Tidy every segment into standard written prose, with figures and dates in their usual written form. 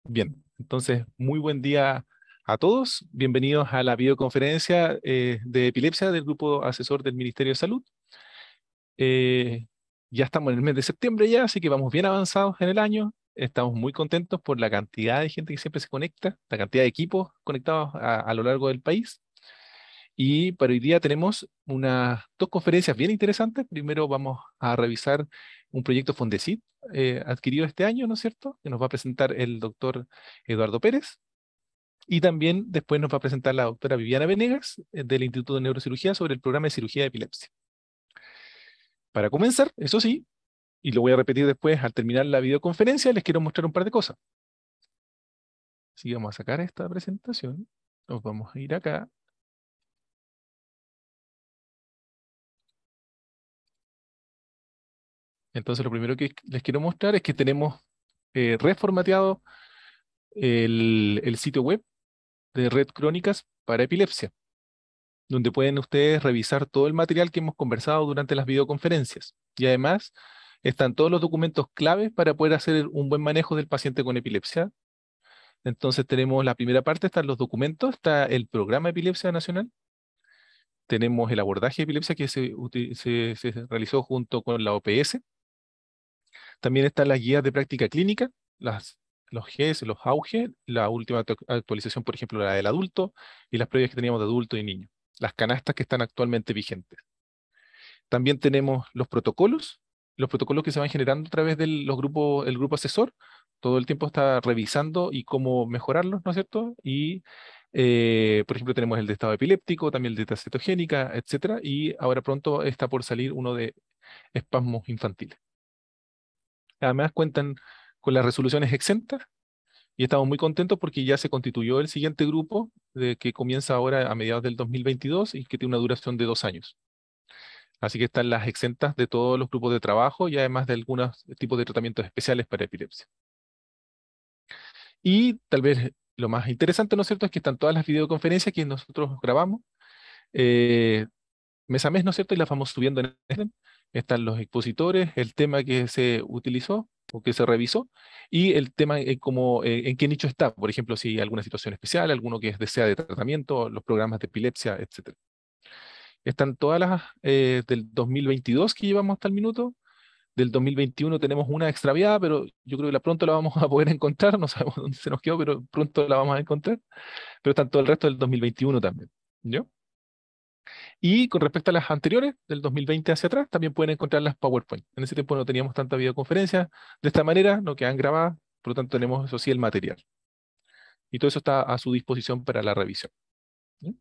Bien, entonces, muy buen día a todos. Bienvenidos a la videoconferencia de epilepsia del Grupo Asesor del Ministerio de Salud. Eh, ya estamos en el mes de septiembre ya, así que vamos bien avanzados en el año. Estamos muy contentos por la cantidad de gente que siempre se conecta, la cantidad de equipos conectados a lo largo del país. Y para hoy día tenemos unas dos conferencias bien interesantes. Primero vamos a revisar un proyecto Fondesit adquirido este año, ¿no es cierto? Que nos va a presentar el doctor Eduardo Pérez. Y también después nos va a presentar la doctora Viviana Venegas del Instituto de Neurocirugía sobre el programa de cirugía de epilepsia. Para comenzar, eso sí, y lo voy a repetir después al terminar la videoconferencia, les quiero mostrar un par de cosas. Así que vamos a sacar esta presentación. Nos vamos a ir acá. Entonces lo primero que les quiero mostrar es que tenemos reformateado el sitio web de Red Crónicas para epilepsia, donde pueden ustedes revisar todo el material que hemos conversado durante las videoconferencias. Y además están todos los documentos claves para poder hacer un buen manejo del paciente con epilepsia. Entonces tenemos la primera parte, están los documentos, está el programa de epilepsia nacional, tenemos el abordaje de epilepsia que se realizó junto con la OPS, también están las guías de práctica clínica, los GES, los AUGE, la última actualización, por ejemplo, la del adulto, y las previas que teníamos de adulto y niño, las canastas que están actualmente vigentes. También tenemos los protocolos que se van generando a través de los grupos, el grupo asesor. Todo el tiempo está revisando y cómo mejorarlos, ¿no es cierto? Y, por ejemplo, tenemos el de estado epiléptico, también el de tasa cetogénica, etcétera. Y ahora pronto está por salir uno de espasmos infantiles. Además, cuentan con las resoluciones exentas y estamos muy contentos porque ya se constituyó el siguiente grupo que comienza ahora a mediados del 2022 y que tiene una duración de 2 años. Así que están las exentas de todos los grupos de trabajo y además de algunos tipos de tratamientos especiales para epilepsia. Y tal vez lo más interesante, ¿no es cierto?, es que están todas las videoconferencias que nosotros grabamos eh, mes a mes, ¿no es cierto?, y las vamos subiendo en Instagram. Están los expositores, el tema que se utilizó o que se revisó y el tema en qué nicho está. Por ejemplo, si hay alguna situación especial, alguno que desea de tratamiento, los programas de epilepsia, etcétera. Están todas las del 2022 que llevamos hasta el minuto. Del 2021 tenemos una extraviada, pero yo creo que pronto la vamos a poder encontrar. No sabemos dónde se nos quedó, pero pronto la vamos a encontrar. Pero están todo el resto del 2021 también. ¿Yo? Y con respecto a las anteriores, del 2020 hacia atrás, también pueden encontrar las PowerPoint. En ese tiempo no teníamos tanta videoconferencia. De esta manera no quedan grabadas, por lo tanto tenemos eso sí el material. Y todo eso está a su disposición para la revisión. ¿Ya?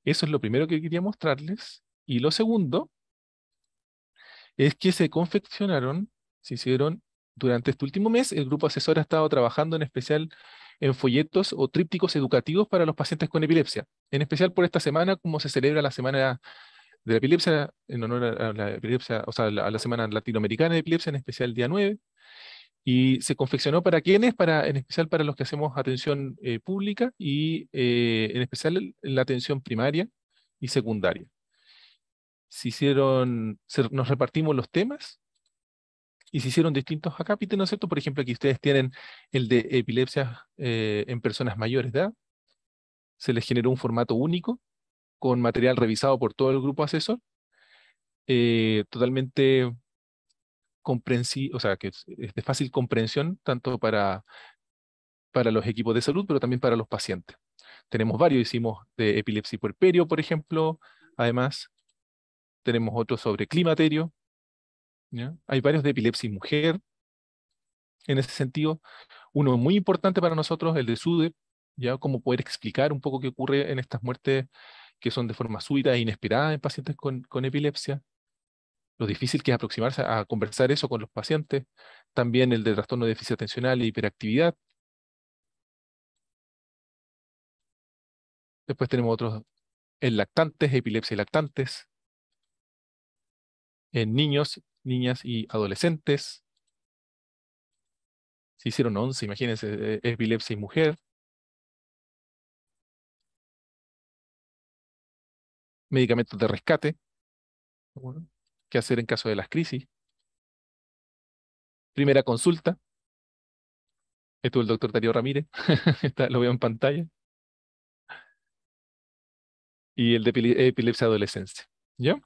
Eso es lo primero que quería mostrarles. Y lo segundo es que se hicieron durante este último mes, el grupo asesor ha estado trabajando en especial en folletos o trípticos educativos para los pacientes con epilepsia. En especial por esta semana, como se celebra la semana de la epilepsia, en honor a la epilepsia, o sea, a la semana latinoamericana de epilepsia, en especial el día 9, y se confeccionó para quienes, en especial para los que hacemos atención pública y en especial en la atención primaria y secundaria. Nos repartimos los temas y se hicieron distintos acápites, ¿no es cierto? Por ejemplo, aquí ustedes tienen el de epilepsia en personas mayores de edad. Se les generó un formato único con material revisado por todo el grupo asesor, totalmente comprensible, o sea, que es de fácil comprensión tanto para los equipos de salud, pero también para los pacientes. Tenemos varios, hicimos de epilepsia y puerperio, por ejemplo. Además, tenemos otro sobre climaterio. ¿Ya? Hay varios de epilepsia y mujer. En ese sentido, uno muy importante para nosotros, el de SUDEP, ya cómo poder explicar un poco qué ocurre en estas muertes que son de forma súbita e inesperada en pacientes con epilepsia, lo difícil que es aproximarse a conversar eso con los pacientes, también el de trastorno de déficit atencional e hiperactividad. Después tenemos otros en lactantes, epilepsia y lactantes, en niños, niñas y adolescentes. Se hicieron 11, imagínense, epilepsia y mujer, medicamentos de rescate, bueno, qué hacer en caso de las crisis, primera consulta, Estuvo el doctor Darío Ramírez, lo veo en pantalla, y el de epilepsia adolescencia. ¿Ya?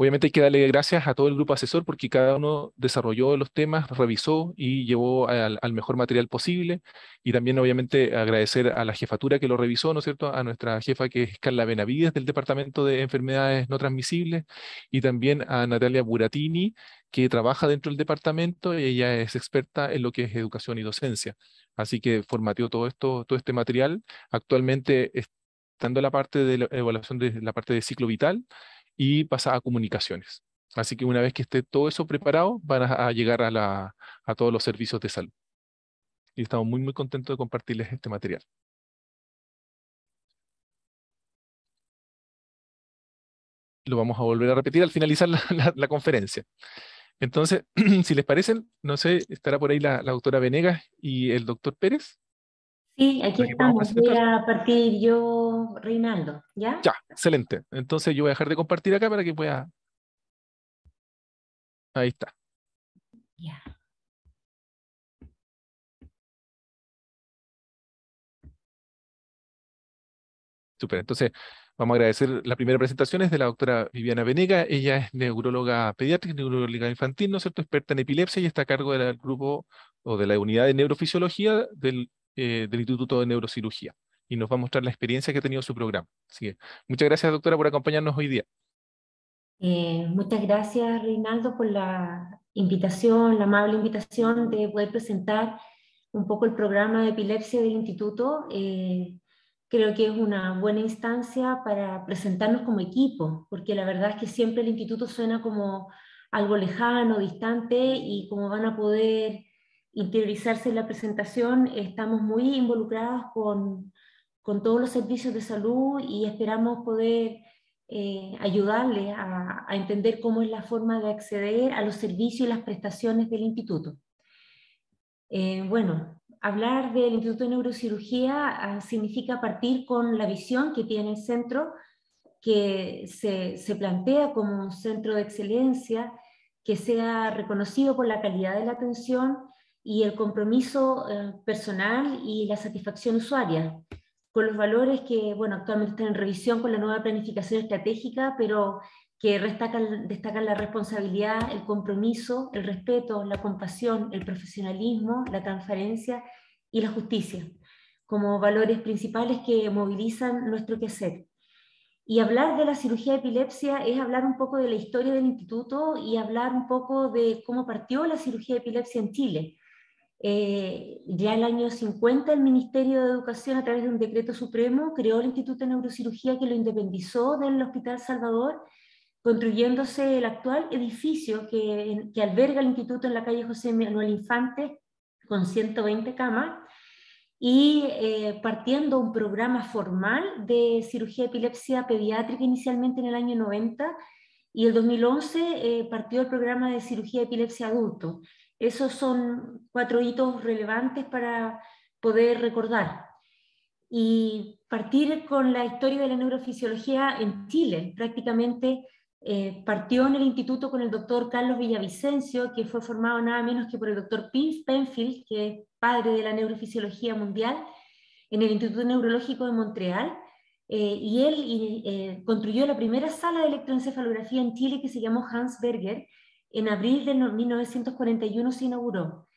Obviamente hay que darle gracias a todo el grupo asesor porque cada uno desarrolló los temas, revisó y llevó al mejor material posible. Y también obviamente agradecer a la jefatura que lo revisó, ¿no es cierto? A nuestra jefa que es Carla Benavides del Departamento de Enfermedades No Transmisibles y también a Natalia Buratini que trabaja dentro del departamento y ella es experta en lo que es educación y docencia. Así que formateó todo esto, todo este material. Actualmente estando en la parte de la evaluación de la parte de ciclo vital y pasa a comunicaciones. Así que una vez que esté todo eso preparado, van a llegar a todos los servicios de salud. Y estamos muy, muy contentos de compartirles este material. Lo vamos a volver a repetir al finalizar la conferencia. Entonces, si les parecen, no sé, estará por ahí la doctora Venegas y el doctor Pérez, Sí, aquí para que podamos estamos. Voy presentar. a partir yo, Reinaldo, ¿ya? Ya, excelente. Entonces yo voy a dejar de compartir acá para que pueda... Ahí está. Ya. Súper, entonces vamos a agradecer la primera presentación es de la doctora Viviana Venega, ella es neuróloga pediátrica, neuróloga infantil, ¿no es cierto?, experta en epilepsia y está a cargo del grupo o de la unidad de neurofisiología del Instituto de Neurocirugía y nos va a mostrar la experiencia que ha tenido su programa. Así que muchas gracias doctora por acompañarnos hoy día. Muchas gracias, Reinaldo, por la invitación, la amable invitación de poder presentar un poco el programa de epilepsia del instituto. Creo que es una buena instancia para presentarnos como equipo, porque la verdad es que siempre el instituto suena como algo lejano, distante, y como van a poder interiorizarse en la presentación, estamos muy involucrados con todos los servicios de salud y esperamos poder ayudarles a entender cómo es la forma de acceder a los servicios y las prestaciones del instituto. Bueno, hablar del Instituto de Neurocirugía significa partir con la visión que tiene el centro, que se plantea como un centro de excelencia, que sea reconocido por la calidad de la atención y el compromiso personal y la satisfacción usuaria, con los valores que, bueno, actualmente están en revisión con la nueva planificación estratégica, pero que destacan la responsabilidad, el compromiso, el respeto, la compasión, el profesionalismo, la transparencia y la justicia, como valores principales que movilizan nuestro quehacer. Y hablar de la cirugía de epilepsia es hablar un poco de la historia del instituto y hablar un poco de cómo partió la cirugía de epilepsia en Chile. Ya en el año 50 el Ministerio de Educación, a través de un decreto supremo, creó el Instituto de Neurocirugía que lo independizó del Hospital Salvador, construyéndose el actual edificio que alberga el instituto en la calle José Manuel Infante, con 120 camas, y partiendo un programa formal de cirugía de epilepsia pediátrica inicialmente en el año 90, y el 2011 partió el programa de cirugía de epilepsia adulto. Esos son 4 hitos relevantes para poder recordar. Y partir con la historia de la neurofisiología en Chile. Prácticamente partió en el instituto con el doctor Carlos Villavicencio, que fue formado nada menos que por el doctor Penfield, que es padre de la neurofisiología mundial, en el Instituto Neurológico de Montreal. Y él construyó la primera sala de electroencefalografía en Chile, que se llamó Hans Berger. En abril de 1941 se inauguró.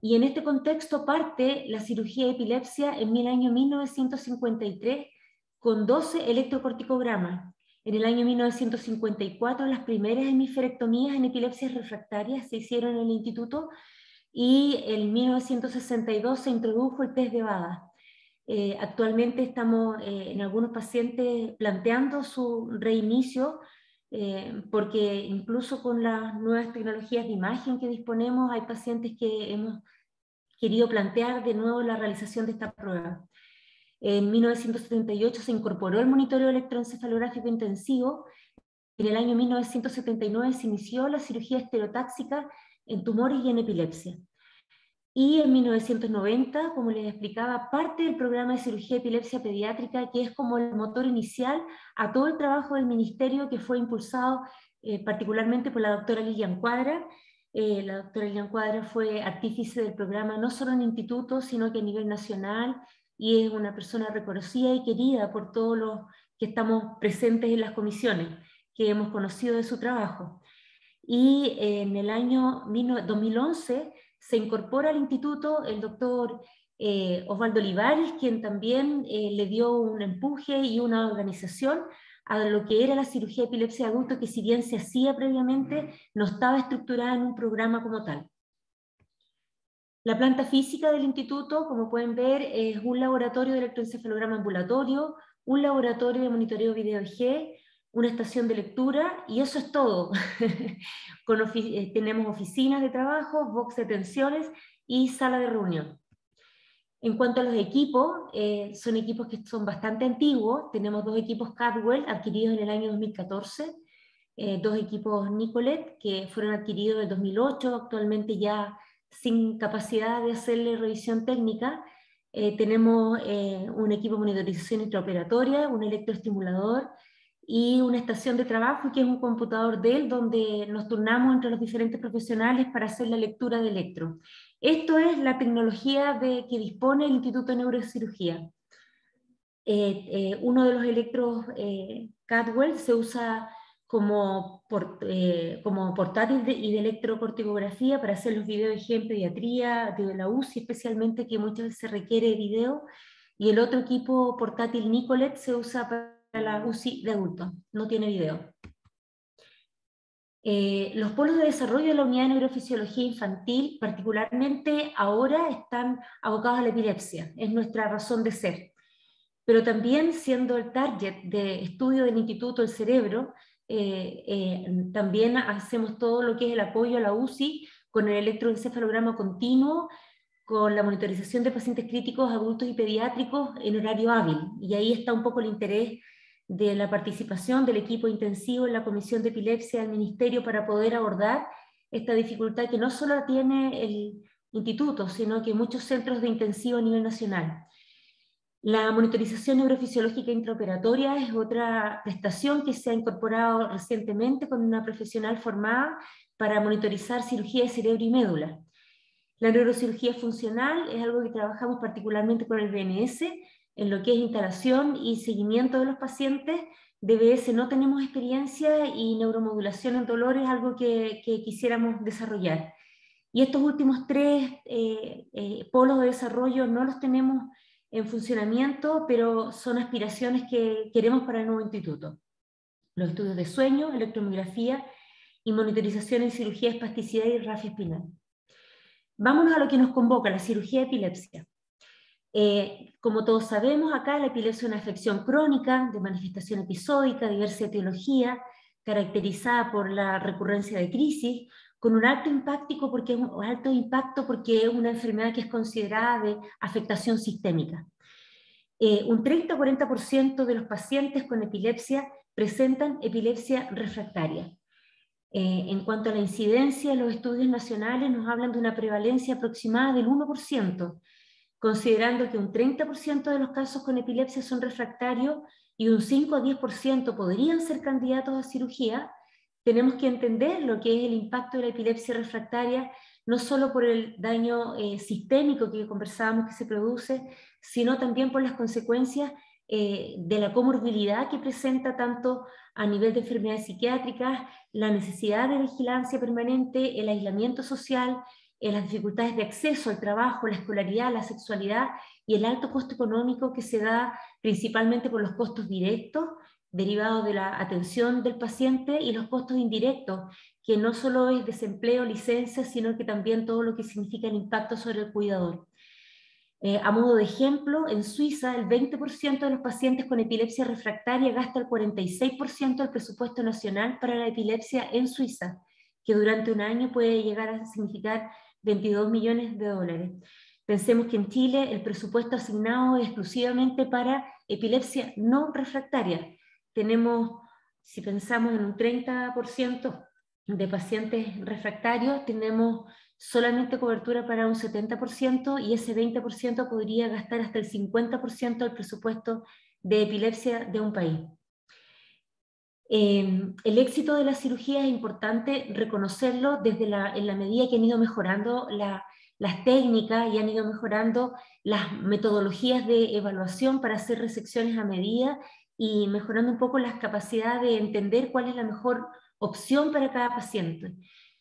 Y en este contexto parte la cirugía de epilepsia en el año 1953 con 12 electrocorticogramas. En el año 1954 las primeras hemisferectomías en epilepsias refractarias se hicieron en el instituto y en 1962 se introdujo el test de Bada. Actualmente estamos en algunos pacientes planteando su reinicio porque incluso con las nuevas tecnologías de imagen que disponemos hay pacientes que hemos querido plantear de nuevo la realización de esta prueba. En 1978 se incorporó el monitoreo electroencefalográfico intensivo. En el año 1979 se inició la cirugía estereotáxica en tumores y en epilepsia. Y en 1990, como les explicaba, parte del programa de cirugía de epilepsia pediátrica, que es como el motor inicial a todo el trabajo del ministerio que fue impulsado particularmente por la doctora Lilian Cuadra, La doctora Lilian Cuadra fue artífice del programa no solo en instituto, sino que a nivel nacional, y es una persona reconocida y querida por todos los que estamos presentes en las comisiones, que hemos conocido de su trabajo. Y en el año 2011 se incorpora al instituto el doctor Osvaldo Olivares, quien también le dio un empuje y una organización a lo que era la cirugía de epilepsia de adultos, que si bien se hacía previamente, no estaba estructurada en un programa como tal. La planta física del instituto, como pueden ver, es un laboratorio de electroencefalograma ambulatorio, un laboratorio de monitoreo video G, una estación de lectura, y eso es todo. Tenemos oficinas de trabajo, box de tensiones y sala de reunión. En cuanto a los equipos, son equipos que son bastante antiguos. Tenemos 2 equipos Cadwell adquiridos en el año 2014, 2 equipos Nicolet que fueron adquiridos en el 2008, actualmente ya sin capacidad de hacerle revisión técnica. Tenemos un equipo de monitorización intraoperatoria, un electroestimulador y una estación de trabajo, que es un computador Dell, donde nos turnamos entre los diferentes profesionales para hacer la lectura de electro. Esto es la tecnología que dispone el Instituto de Neurocirugía. Uno de los electros Cadwell se usa como portátil y de electrocorticografía para hacer los videos en pediatría, de la UCI especialmente, que muchas veces se requiere video, y el otro equipo portátil Nicolet se usa para la UCI de adultos, no tiene video. Los polos de desarrollo de la unidad de neurofisiología infantil, particularmente ahora, están abocados a la epilepsia, es nuestra razón de ser. Pero también, siendo el target de estudio del Instituto del Cerebro, también hacemos todo lo que es el apoyo a la UCI con el electroencefalograma continuo, con la monitorización de pacientes críticos, adultos y pediátricos en horario hábil. Y ahí está un poco el interés de la participación del equipo intensivo en la Comisión de Epilepsia del Ministerio para poder abordar esta dificultad que no solo tiene el instituto, sino que muchos centros de intensivo a nivel nacional. La monitorización neurofisiológica intraoperatoria es otra prestación que se ha incorporado recientemente con una profesional formada para monitorizar cirugía de cerebro y médula. La neurocirugía funcional es algo que trabajamos particularmente con el BNS, en lo que es instalación y seguimiento de los pacientes. DBS no tenemos experiencia, y neuromodulación en dolor es algo que quisiéramos desarrollar. Y estos últimos 3 polos de desarrollo no los tenemos en funcionamiento, pero son aspiraciones que queremos para el nuevo instituto. Los estudios de sueño, electromiografía y monitorización en cirugía de espasticidad y rafia espinal. Vámonos a lo que nos convoca, la cirugía de epilepsia. Como todos sabemos, acá la epilepsia es una afección crónica de manifestación episódica, diversa etiología, caracterizada por la recurrencia de crisis, con un alto impacto porque es una enfermedad que es considerada de afectación sistémica. Un 30-40% de los pacientes con epilepsia presentan epilepsia refractaria. En cuanto a la incidencia, los estudios nacionales nos hablan de una prevalencia aproximada del 1%, considerando que un 30% de los casos con epilepsia son refractarios y un 5-10% podrían ser candidatos a cirugía. Tenemos que entender lo que es el impacto de la epilepsia refractaria, no solo por el daño sistémico que conversábamos que se produce, sino también por las consecuencias de la comorbilidad que presenta, tanto a nivel de enfermedades psiquiátricas, la necesidad de vigilancia permanente, el aislamiento social, las dificultades de acceso al trabajo, la escolaridad, la sexualidad y el alto costo económico que se da principalmente por los costos directos derivados de la atención del paciente, y los costos indirectos, que no solo es desempleo, licencia, sino que también todo lo que significa el impacto sobre el cuidador. A modo de ejemplo, en Suiza el 20% de los pacientes con epilepsia refractaria gasta el 46% del presupuesto nacional para la epilepsia en Suiza, que durante un año puede llegar a significar 22 millones de dólares. Pensemos que en Chile el presupuesto asignado es exclusivamente para epilepsia no refractaria. Tenemos, si pensamos en un 30% de pacientes refractarios, tenemos solamente cobertura para un 70%, y ese 20% podría gastar hasta el 50% del presupuesto de epilepsia de un país. El éxito de la cirugía es importante reconocerlo en la medida que han ido mejorando las técnicas y han ido mejorando las metodologías de evaluación para hacer resecciones a medida y mejorando un poco las capacidades de entender cuál es la mejor opción para cada paciente,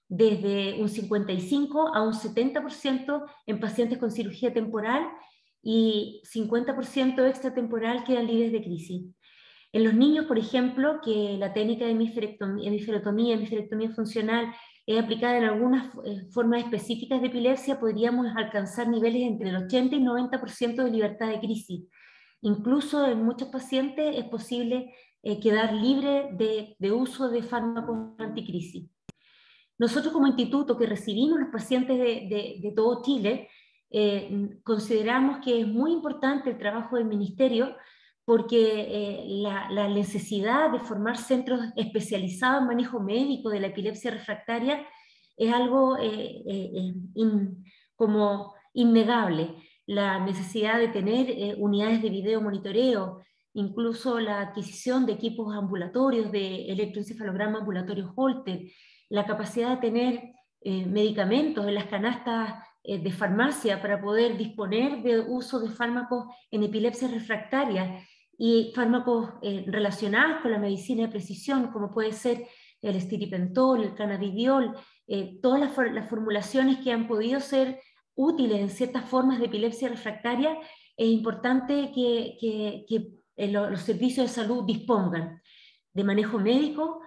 desde un 55 a un 70% en pacientes con cirugía temporal y 50% extratemporal quedan libres de crisis. En los niños, por ejemplo, que la técnica de hemisferectomía funcional es aplicada en algunas formas específicas de epilepsia, podríamos alcanzar niveles entre el 80 y 90% de libertad de crisis. Incluso en muchos pacientes es posible quedar libre de uso de fármacos anticrisis. Nosotros como instituto que recibimos los pacientes de todo Chile, consideramos que es muy importante el trabajo del ministerio porque la necesidad de formar centros especializados en manejo médico de la epilepsia refractaria es algo como innegable. La necesidad de tener unidades de video monitoreo, incluso la adquisición de equipos ambulatorios de electroencefalograma ambulatorio Holter, la capacidad de tener medicamentos en las canastas de farmacia para poder disponer de uso de fármacos en epilepsia refractaria y fármacos relacionados con la medicina de precisión, como puede ser el estiripentol, el cannabidiol, todas las formulaciones que han podido ser útiles en ciertas formas de epilepsia refractaria, es importante que los servicios de salud dispongan de manejo médico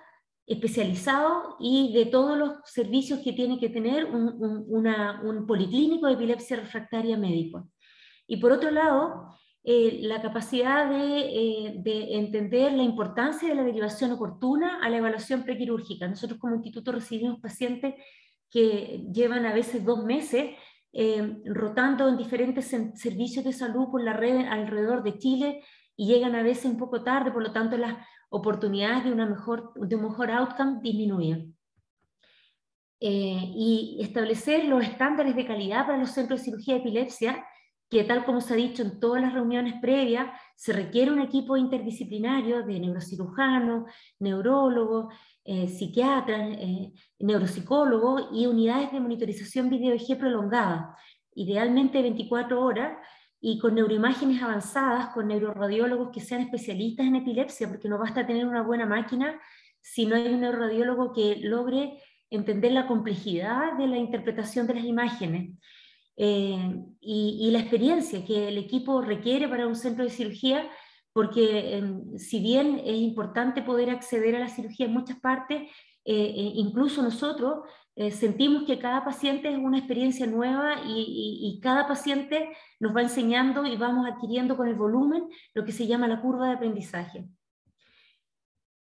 especializado y de todos los servicios que tiene que tener un policlínico de epilepsia refractaria médico. Y por otro lado, la capacidad de entender la importancia de la derivación oportuna a la evaluación prequirúrgica. Nosotros como instituto recibimos pacientes que llevan a veces 2 meses rotando en diferentes servicios de salud por la red alrededor de Chile y llegan a veces un poco tarde, por lo tanto las oportunidades de un mejor outcome disminuyen. Y establecer los estándares de calidad para los centros de cirugía de epilepsia, que tal como se ha dicho en todas las reuniones previas, se requiere un equipo interdisciplinario de neurocirujanos, neurólogos, psiquiatras, neuropsicólogos y unidades de monitorización video-EG prolongada, idealmente 24 horas, y con neuroimágenes avanzadas, con neuroradiólogos que sean especialistas en epilepsia, porque no basta tener una buena máquina si no hay un neuroradiólogo que logre entender la complejidad de la interpretación de las imágenes y la experiencia que el equipo requiere para un centro de cirugía, porque si bien es importante poder acceder a la cirugía en muchas partes, incluso nosotros sentimos que cada paciente es una experiencia nueva y cada paciente nos va enseñando y vamos adquiriendo con el volumen lo que se llama la curva de aprendizaje.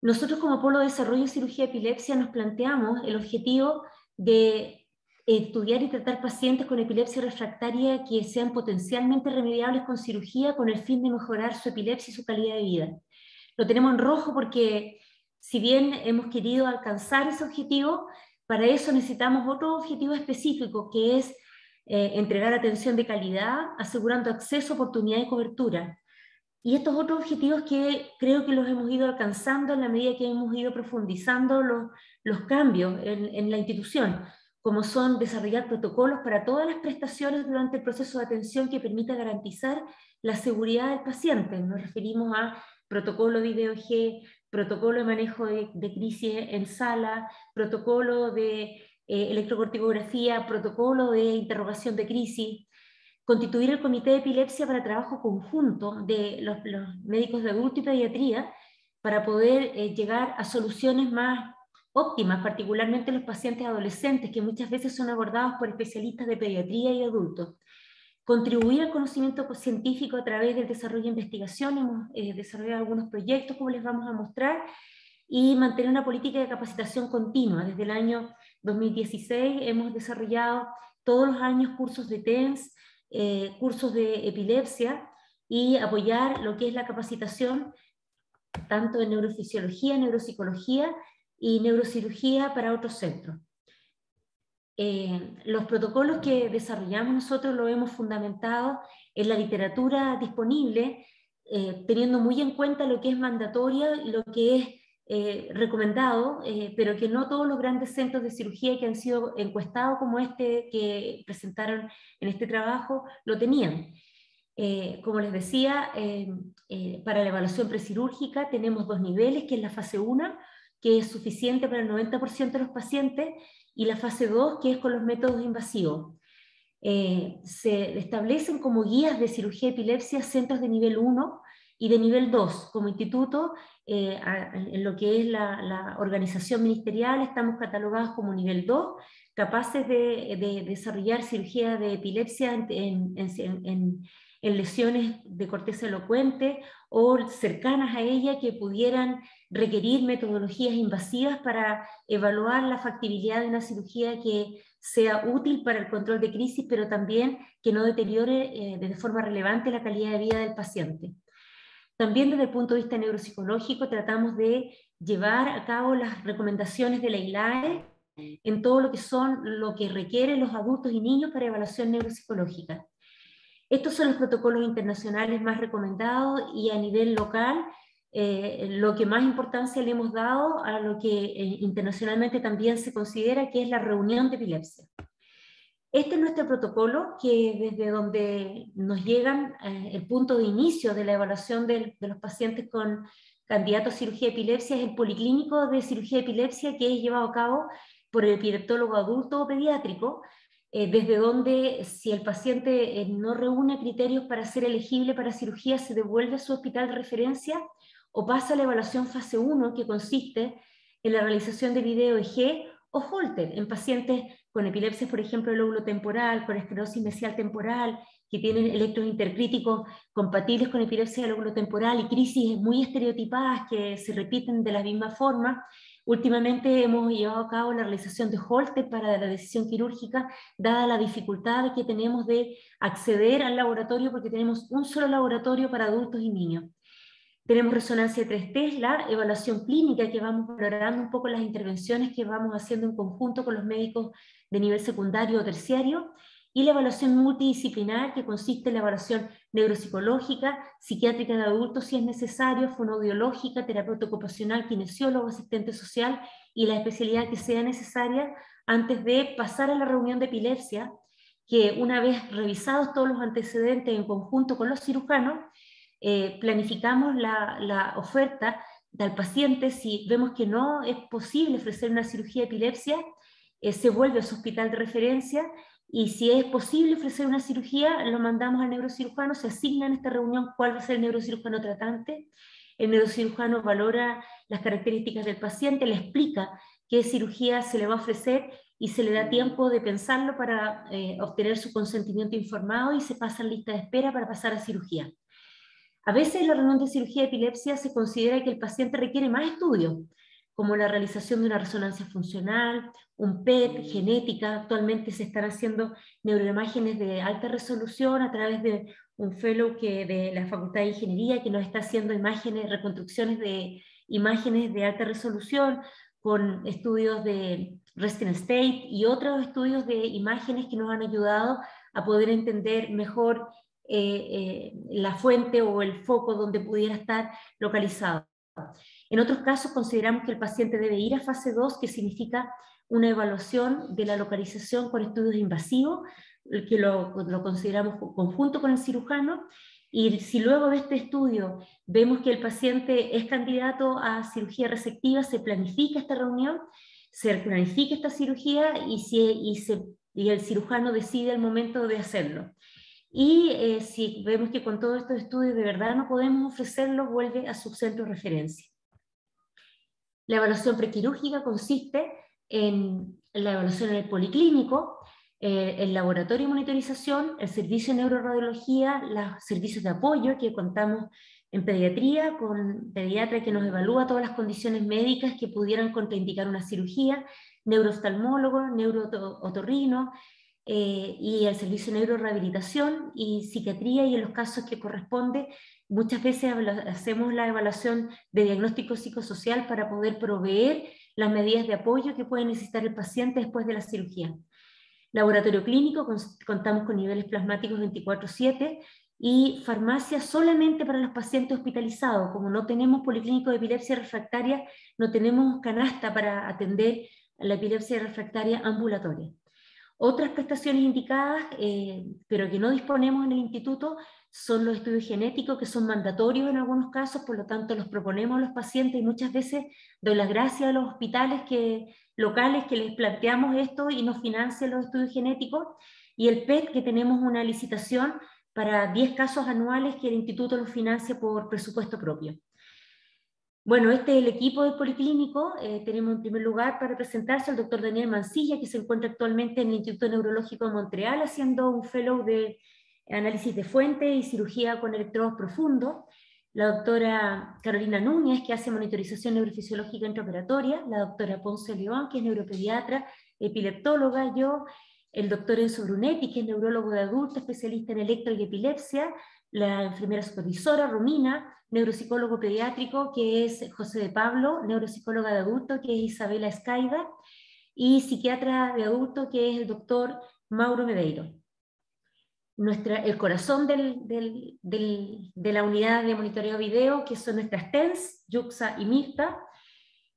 Nosotros como Polo de Desarrollo en Cirugía de Epilepsia nos planteamos el objetivo de estudiar y tratar pacientes con epilepsia refractaria que sean potencialmente remediables con cirugía con el fin de mejorar su epilepsia y su calidad de vida. Lo tenemos en rojo porque si bien hemos querido alcanzar ese objetivo, para eso necesitamos otro objetivo específico que es entregar atención de calidad, asegurando acceso, oportunidad y cobertura. Y estos otros objetivos que creo que los hemos ido alcanzando en la medida que hemos ido profundizando los cambios en la institución, como son desarrollar protocolos para todas las prestaciones durante el proceso de atención que permita garantizar la seguridad del paciente. Nos referimos a protocolo de video-EG, protocolo de manejo de crisis en sala, protocolo de electrocorticografía, protocolo de interrogación de crisis. Constituir el comité de epilepsia para trabajo conjunto de los médicos de adulto y pediatría para poder llegar a soluciones más óptimas, particularmente los pacientes adolescentes que muchas veces son abordados por especialistas de pediatría y adultos. Contribuir al conocimiento científico a través del desarrollo de investigación, hemos desarrollado algunos proyectos como les vamos a mostrar, y mantener una política de capacitación continua. Desde el año 2016 hemos desarrollado todos los años cursos de TENS, cursos de epilepsia y apoyar lo que es la capacitación tanto en neurofisiología, neuropsicología y neurocirugía para otros centros. Los protocolos que desarrollamos nosotros lo hemos fundamentado en la literatura disponible, teniendo muy en cuenta lo que es mandatorio y lo que es recomendado, pero que no todos los grandes centros de cirugía que han sido encuestados como este que presentaron en este trabajo lo tenían. Como les decía, para la evaluación precirúrgica tenemos 2 niveles, que es la fase 1, que es suficiente para el 90% de los pacientes, y la fase 2, que es con los métodos invasivos. Se establecen como guías de cirugía de epilepsia centros de nivel 1 y de nivel 2. Como instituto, en lo que es la organización ministerial, estamos catalogados como nivel 2, capaces de desarrollar cirugía de epilepsia en lesiones de corteza elocuente o cercanas a ella que pudieran requerir metodologías invasivas para evaluar la factibilidad de una cirugía que sea útil para el control de crisis, pero también que no deteriore de forma relevante la calidad de vida del paciente. También desde el punto de vista neuropsicológico tratamos de llevar a cabo las recomendaciones de la ILAE en todo lo que requieren los adultos y niños para evaluación neuropsicológica. Estos son los protocolos internacionales más recomendados, y a nivel local lo que más importancia le hemos dado a lo que internacionalmente también se considera que es la reunión de epilepsia. Este es nuestro protocolo, que desde donde nos llegan el punto de inicio de la evaluación de los pacientes con candidatos a cirugía de epilepsia es el policlínico de cirugía de epilepsia, que es llevado a cabo por el epileptólogo adulto o pediátrico, desde donde, si el paciente no reúne criterios para ser elegible para cirugía, se devuelve a su hospital de referencia o pasa a la evaluación fase 1, que consiste en la realización de video EG o Holter en pacientes con epilepsia, por ejemplo, el lóbulo temporal, con esclerosis mesial temporal, que tienen electros intercríticos compatibles con epilepsia del lóbulo temporal y crisis muy estereotipadas que se repiten de la misma forma. Últimamente hemos llevado a cabo la realización de Holter para la decisión quirúrgica, dada la dificultad que tenemos de acceder al laboratorio, porque tenemos un solo laboratorio para adultos y niños. Tenemos resonancia de 3 Tesla, evaluación clínica, que vamos valorando un poco las intervenciones que vamos haciendo en conjunto con los médicos de nivel secundario o terciario, y la evaluación multidisciplinar, que consiste en la evaluación neuropsicológica, psiquiátrica de adultos si es necesario, fonoaudiológica, terapeuta ocupacional, kinesiólogo, asistente social, y la especialidad que sea necesaria antes de pasar a la reunión de epilepsia, que una vez revisados todos los antecedentes en conjunto con los cirujanos, planificamos la oferta del paciente. Si vemos que no es posible ofrecer una cirugía de epilepsia, se vuelve a su hospital de referencia, y si es posible ofrecer una cirugía, lo mandamos al neurocirujano, se asigna en esta reunión cuál va a ser el neurocirujano tratante. El neurocirujano valora las características del paciente, le explica qué cirugía se le va a ofrecer y se le da tiempo de pensarlo para obtener su consentimiento informado, y se pasa en lista de espera para pasar a cirugía. A veces en la reunión de cirugía de epilepsia se considera que el paciente requiere más estudios, como la realización de una resonancia funcional, un PET, genética. Actualmente se están haciendo neuroimágenes de alta resolución a través de un fellow de la Facultad de Ingeniería, que nos está haciendo imágenes, reconstrucciones de imágenes de alta resolución, con estudios de resting state y otros estudios de imágenes que nos han ayudado a poder entender mejor la fuente o el foco donde pudiera estar localizado. En otros casos consideramos que el paciente debe ir a fase 2, que significa una evaluación de la localización con estudios invasivos, que lo consideramos conjunto con el cirujano, y si luego de este estudio vemos que el paciente es candidato a cirugía resectiva, se planifica esta reunión, se planifica esta cirugía, y el cirujano decide el momento de hacerlo. Y si vemos que con todos estos estudios de verdad no podemos ofrecerlo, vuelve a su centro de referencia. La evaluación prequirúrgica consiste en la evaluación en el policlínico, el laboratorio de monitorización, el servicio de neuroradiología, los servicios de apoyo que contamos en pediatría, con pediatra que nos evalúa todas las condiciones médicas que pudieran contraindicar una cirugía, neurooftalmólogo, neurootorrino, y el servicio de neurorehabilitación y psiquiatría, y en los casos que corresponde, muchas veces hacemos la evaluación de diagnóstico psicosocial para poder proveer las medidas de apoyo que puede necesitar el paciente después de la cirugía. Laboratorio clínico, contamos con niveles plasmáticos 24/7 y farmacia solamente para los pacientes hospitalizados. Como no tenemos policlínico de epilepsia refractaria, no tenemos canasta para atender la epilepsia refractaria ambulatoria. Otras prestaciones indicadas, pero que no disponemos en el instituto, son los estudios genéticos, que son mandatorios en algunos casos, por lo tanto los proponemos a los pacientes, y muchas veces doy las gracias a los hospitales locales que les planteamos esto y nos financian los estudios genéticos, y el PET, que tenemos una licitación para 10 casos anuales que el instituto los financia por presupuesto propio. Bueno, este es el equipo del Policlínico. Tenemos en primer lugar para presentarse al doctor Daniel Mancilla, que se encuentra actualmente en el Instituto Neurológico de Montreal haciendo un fellow de análisis de fuente y cirugía con electrodos profundos. La doctora Carolina Núñez, que hace monitorización neurofisiológica intraoperatoria. La doctora Ponce León, que es neuropediatra, epileptóloga. Yo, el doctor Enzo Brunetti, que es neurólogo de adulto, especialista en electro y epilepsia. La enfermera supervisora, Romina, neuropsicólogo pediátrico, que es José de Pablo, neuropsicóloga de adulto, que es Isabela Escaida, y psiquiatra de adulto, que es el doctor Mauro Medeiro. El corazón de la unidad de monitoreo video, que son nuestras TENS, Yuxa y Mirta.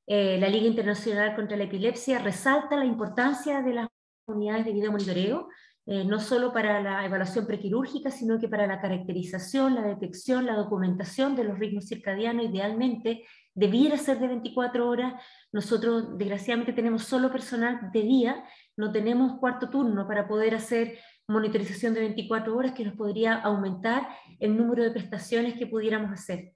La Liga Internacional contra la Epilepsia resalta la importancia de las unidades de video monitoreo, no solo para la evaluación prequirúrgica, sino que para la caracterización, la detección, la documentación de los ritmos circadianos. Idealmente debiera ser de 24 horas. Nosotros desgraciadamente tenemos solo personal de día, no tenemos cuarto turno para poder hacer monitorización de 24 horas, que nos podría aumentar el número de prestaciones que pudiéramos hacer.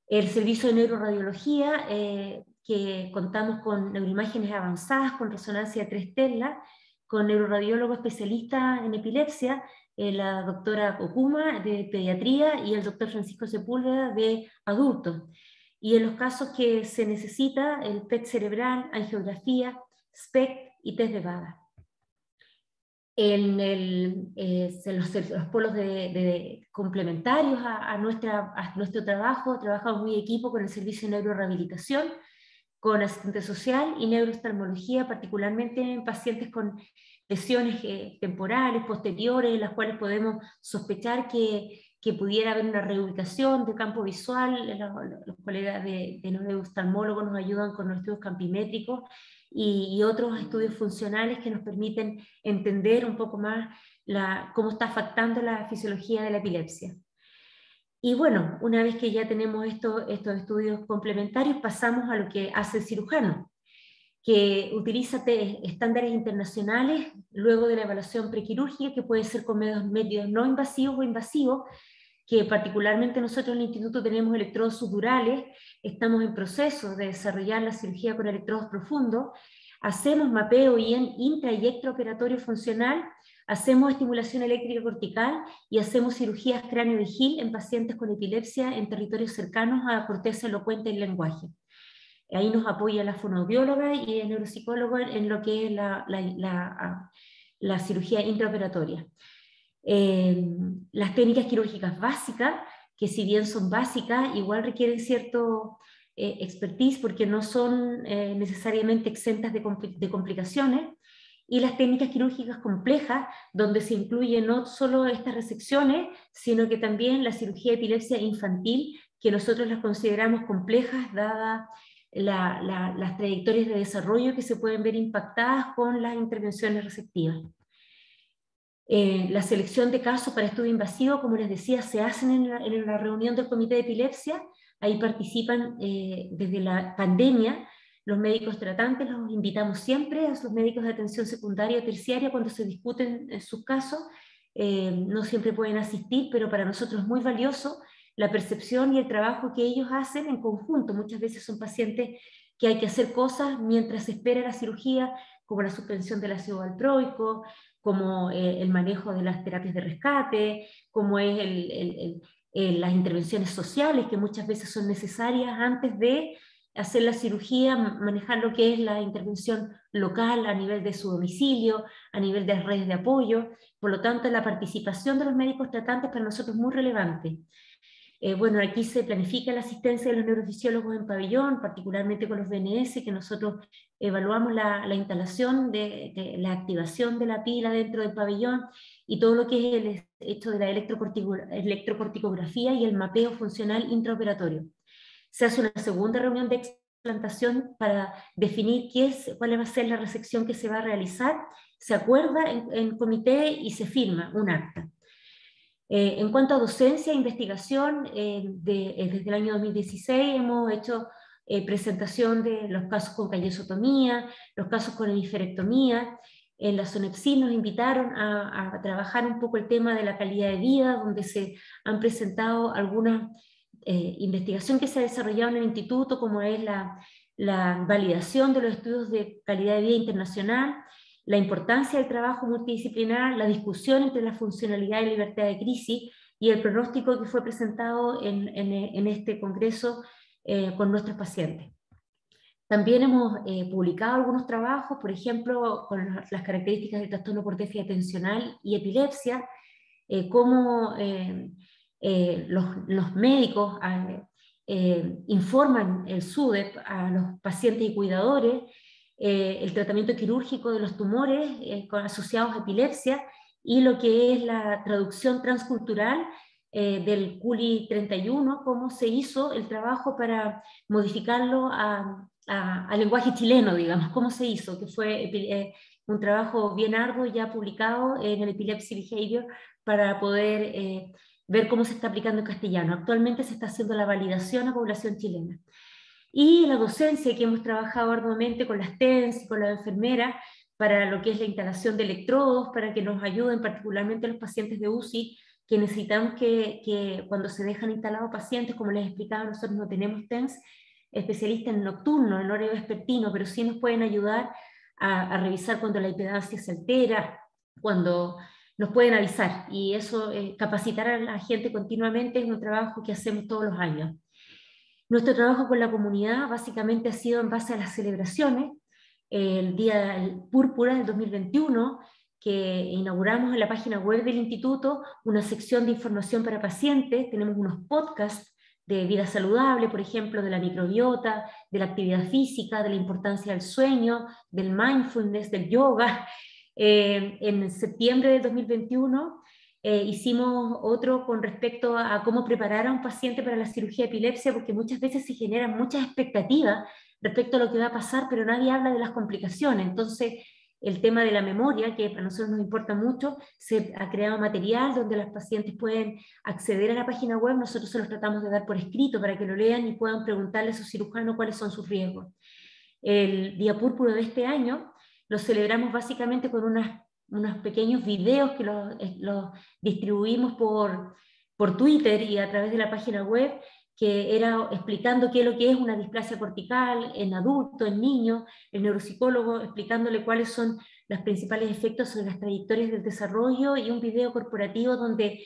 El servicio de neuroradiología, que contamos con neuroimágenes avanzadas, con resonancia de 3 telas, con neuroradiólogo especialista en epilepsia, la doctora Okuma de pediatría y el doctor Francisco Sepúlveda de adultos. Y en los casos que se necesita, el PET cerebral, angiografía, SPECT y test de VADA. En los polos complementarios a nuestro trabajo, trabajamos muy equipo con el servicio de neurorehabilitación, con asistente social y neurooftalmología, particularmente en pacientes con lesiones temporales, posteriores, en las cuales podemos sospechar que pudiera haber una reubicación de campo visual. Los colegas de neurooftalmólogos nos ayudan con los estudios campimétricos y otros estudios funcionales que nos permiten entender un poco más cómo está afectando la fisiología de la epilepsia. Y bueno, una vez que ya tenemos estos estudios complementarios, pasamos a lo que hace el cirujano, que utiliza estándares internacionales luego de la evaluación prequirúrgica, que puede ser con medios no invasivos o invasivos, que particularmente nosotros en el instituto tenemos electrodos subdurales, estamos en proceso de desarrollar la cirugía con electrodos profundos, hacemos mapeo intra y extraoperatorio funcional, hacemos estimulación eléctrica cortical y hacemos cirugías cráneo-vigil en pacientes con epilepsia en territorios cercanos a corteza elocuente y lenguaje. Ahí nos apoya la fonoaudióloga y el neuropsicólogo en lo que es la cirugía intraoperatoria. Las técnicas quirúrgicas básicas, que si bien son básicas, igual requieren cierto expertise porque no son necesariamente exentas de complicaciones, y las técnicas quirúrgicas complejas, donde se incluyen no solo estas resecciones, sino que también la cirugía de epilepsia infantil, que nosotros las consideramos complejas, dadas las trayectorias de desarrollo que se pueden ver impactadas con las intervenciones resectivas. La selección de casos para estudio invasivo, como les decía, se hacen en la reunión del comité de epilepsia. Ahí participan desde la pandemia los médicos tratantes, los invitamos siempre a los médicos de atención secundaria o terciaria cuando se discuten sus casos. No siempre pueden asistir, pero para nosotros es muy valioso la percepción y el trabajo que ellos hacen en conjunto. Muchas veces son pacientes que hay que hacer cosas mientras se espera la cirugía, como la suspensión del ácido valproico, como el manejo de las terapias de rescate, como es las intervenciones sociales que muchas veces son necesarias antes de hacer la cirugía, manejar lo que es la intervención local a nivel de su domicilio, a nivel de las redes de apoyo. Por lo tanto, la participación de los médicos tratantes para nosotros es muy relevante. Bueno, aquí se planifica la asistencia de los neurofisiólogos en pabellón, particularmente con los BNS, que nosotros evaluamos la instalación de la activación de la pila dentro del pabellón y todo lo que es el hecho de la electrocorticografía y el mapeo funcional intraoperatorio. Se hace una segunda reunión de explantación para definir cuál va a ser la resección que se va a realizar, se acuerda en comité y se firma un acta. En cuanto a docencia e investigación, desde el año 2016 hemos hecho presentación de los casos con callosotomía, los casos con hemisferectomía. En la SONEPSI nos invitaron a trabajar un poco el tema de la calidad de vida, donde se han presentado algunas investigación que se ha desarrollado en el instituto, como es la validación de los estudios de calidad de vida internacional, la importancia del trabajo multidisciplinar, la discusión entre la funcionalidad y libertad de crisis y el pronóstico que fue presentado en este congreso con nuestros pacientes. También hemos publicado algunos trabajos, por ejemplo, con las características del trastorno por déficit atencional y epilepsia, cómo los médicos informan el SUDEP a los pacientes y cuidadores, el tratamiento quirúrgico de los tumores asociados a epilepsia y lo que es la traducción transcultural del CULI 31, cómo se hizo el trabajo para modificarlo a lenguaje chileno, digamos, cómo se hizo, que fue un trabajo bien arduo ya publicado en el Epilepsy Behavior para poder ver cómo se está aplicando en castellano. Actualmente se está haciendo la validación a población chilena. Y la docencia, que hemos trabajado arduamente con las TENS y con las enfermeras para lo que es la instalación de electrodos, para que nos ayuden particularmente los pacientes de UCI, que necesitamos que cuando se dejan instalados pacientes, como les explicaba, nosotros no tenemos TENS especialistas en nocturno, en horario vespertino, pero sí nos pueden ayudar a revisar cuando la impedancia se altera, cuando nos pueden avisar, y eso, capacitar a la gente continuamente es un trabajo que hacemos todos los años. Nuestro trabajo con la comunidad básicamente ha sido en base a las celebraciones. El Día Púrpura del 2021, que inauguramos en la página web del instituto una sección de información para pacientes. Tenemos unos podcasts de vida saludable, por ejemplo, de la microbiota, de la actividad física, de la importancia del sueño, del mindfulness, del yoga. En septiembre del 2021 hicimos otro con respecto a cómo preparar a un paciente para la cirugía de epilepsia, porque muchas veces se generan muchas expectativas respecto a lo que va a pasar, pero nadie habla de las complicaciones. Entonces, el tema de la memoria, que para nosotros nos importa mucho, se ha creado material donde los pacientes pueden acceder a la página web, nosotros se los tratamos de dar por escrito para que lo lean y puedan preguntarle a su cirujano cuáles son sus riesgos. El Día Púrpura de este año lo celebramos básicamente con unos pequeños videos que los distribuimos por Twitter y a través de la página web, que era explicando qué es lo que es una displasia cortical en adultos, en niños, el neuropsicólogo explicándole cuáles son los principales efectos sobre las trayectorias del desarrollo, y un video corporativo donde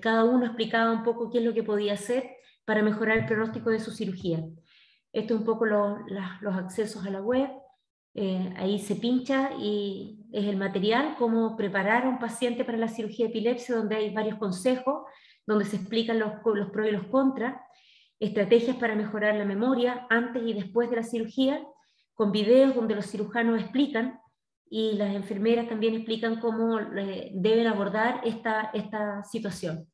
cada uno explicaba un poco qué es lo que podía hacer para mejorar el pronóstico de su cirugía. Esto es un poco los accesos a la web. Ahí se pincha y es el material, cómo preparar a un paciente para la cirugía de epilepsia, donde hay varios consejos, donde se explican los pros y los contras, estrategias para mejorar la memoria antes y después de la cirugía, con videos donde los cirujanos explican y las enfermeras también explican cómo deben abordar esta situación.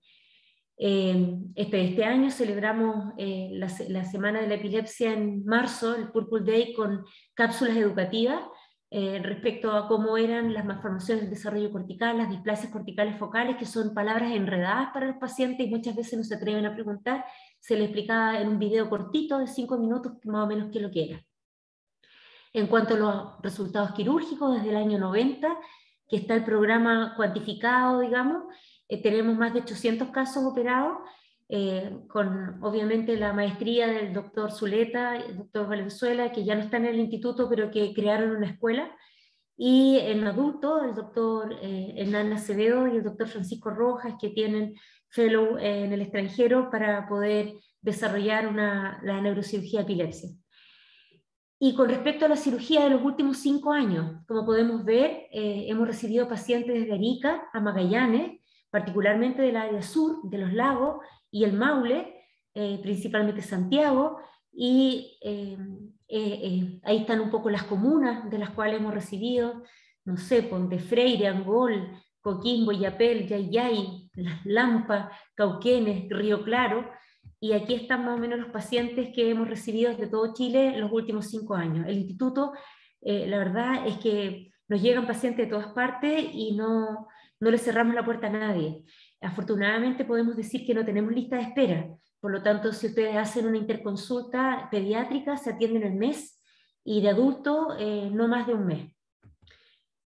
Este año celebramos la Semana de la Epilepsia en marzo, el Purple Day, con cápsulas educativas respecto a cómo eran las malformaciones del desarrollo cortical, las displasias corticales focales, que son palabras enredadas para los pacientes y muchas veces no se atreven a preguntar. Se les explicaba en un video cortito de 5 minutos más o menos qué es lo que era. En cuanto a los resultados quirúrgicos, desde el año 90, que está el programa cuantificado, digamos, tenemos más de 800 casos operados, con obviamente la maestría del doctor Zuleta, el doctor Valenzuela, que ya no están en el instituto, pero que crearon una escuela, y en adultos, el doctor Hernán Acevedo y el doctor Francisco Rojas, que tienen fellow en el extranjero para poder desarrollar la neurocirugía de epilepsia. Y con respecto a la cirugía de los últimos 5 años, como podemos ver, hemos recibido pacientes desde Arica a Magallanes, particularmente del área sur, de los lagos y el Maule, principalmente Santiago, y ahí están un poco las comunas de las cuales hemos recibido, no sé, Ponte Freire, Angol, Coquimbo, Yapel, Yayay, Las Lampas, Cauquenes, Río Claro, y aquí están más o menos los pacientes que hemos recibido desde todo Chile en los últimos 5 años. El instituto, la verdad es que nos llegan pacientes de todas partes y no le cerramos la puerta a nadie. Afortunadamente podemos decir que no tenemos lista de espera, por lo tanto, si ustedes hacen una interconsulta pediátrica, se atienden el mes, y de adulto no más de un mes.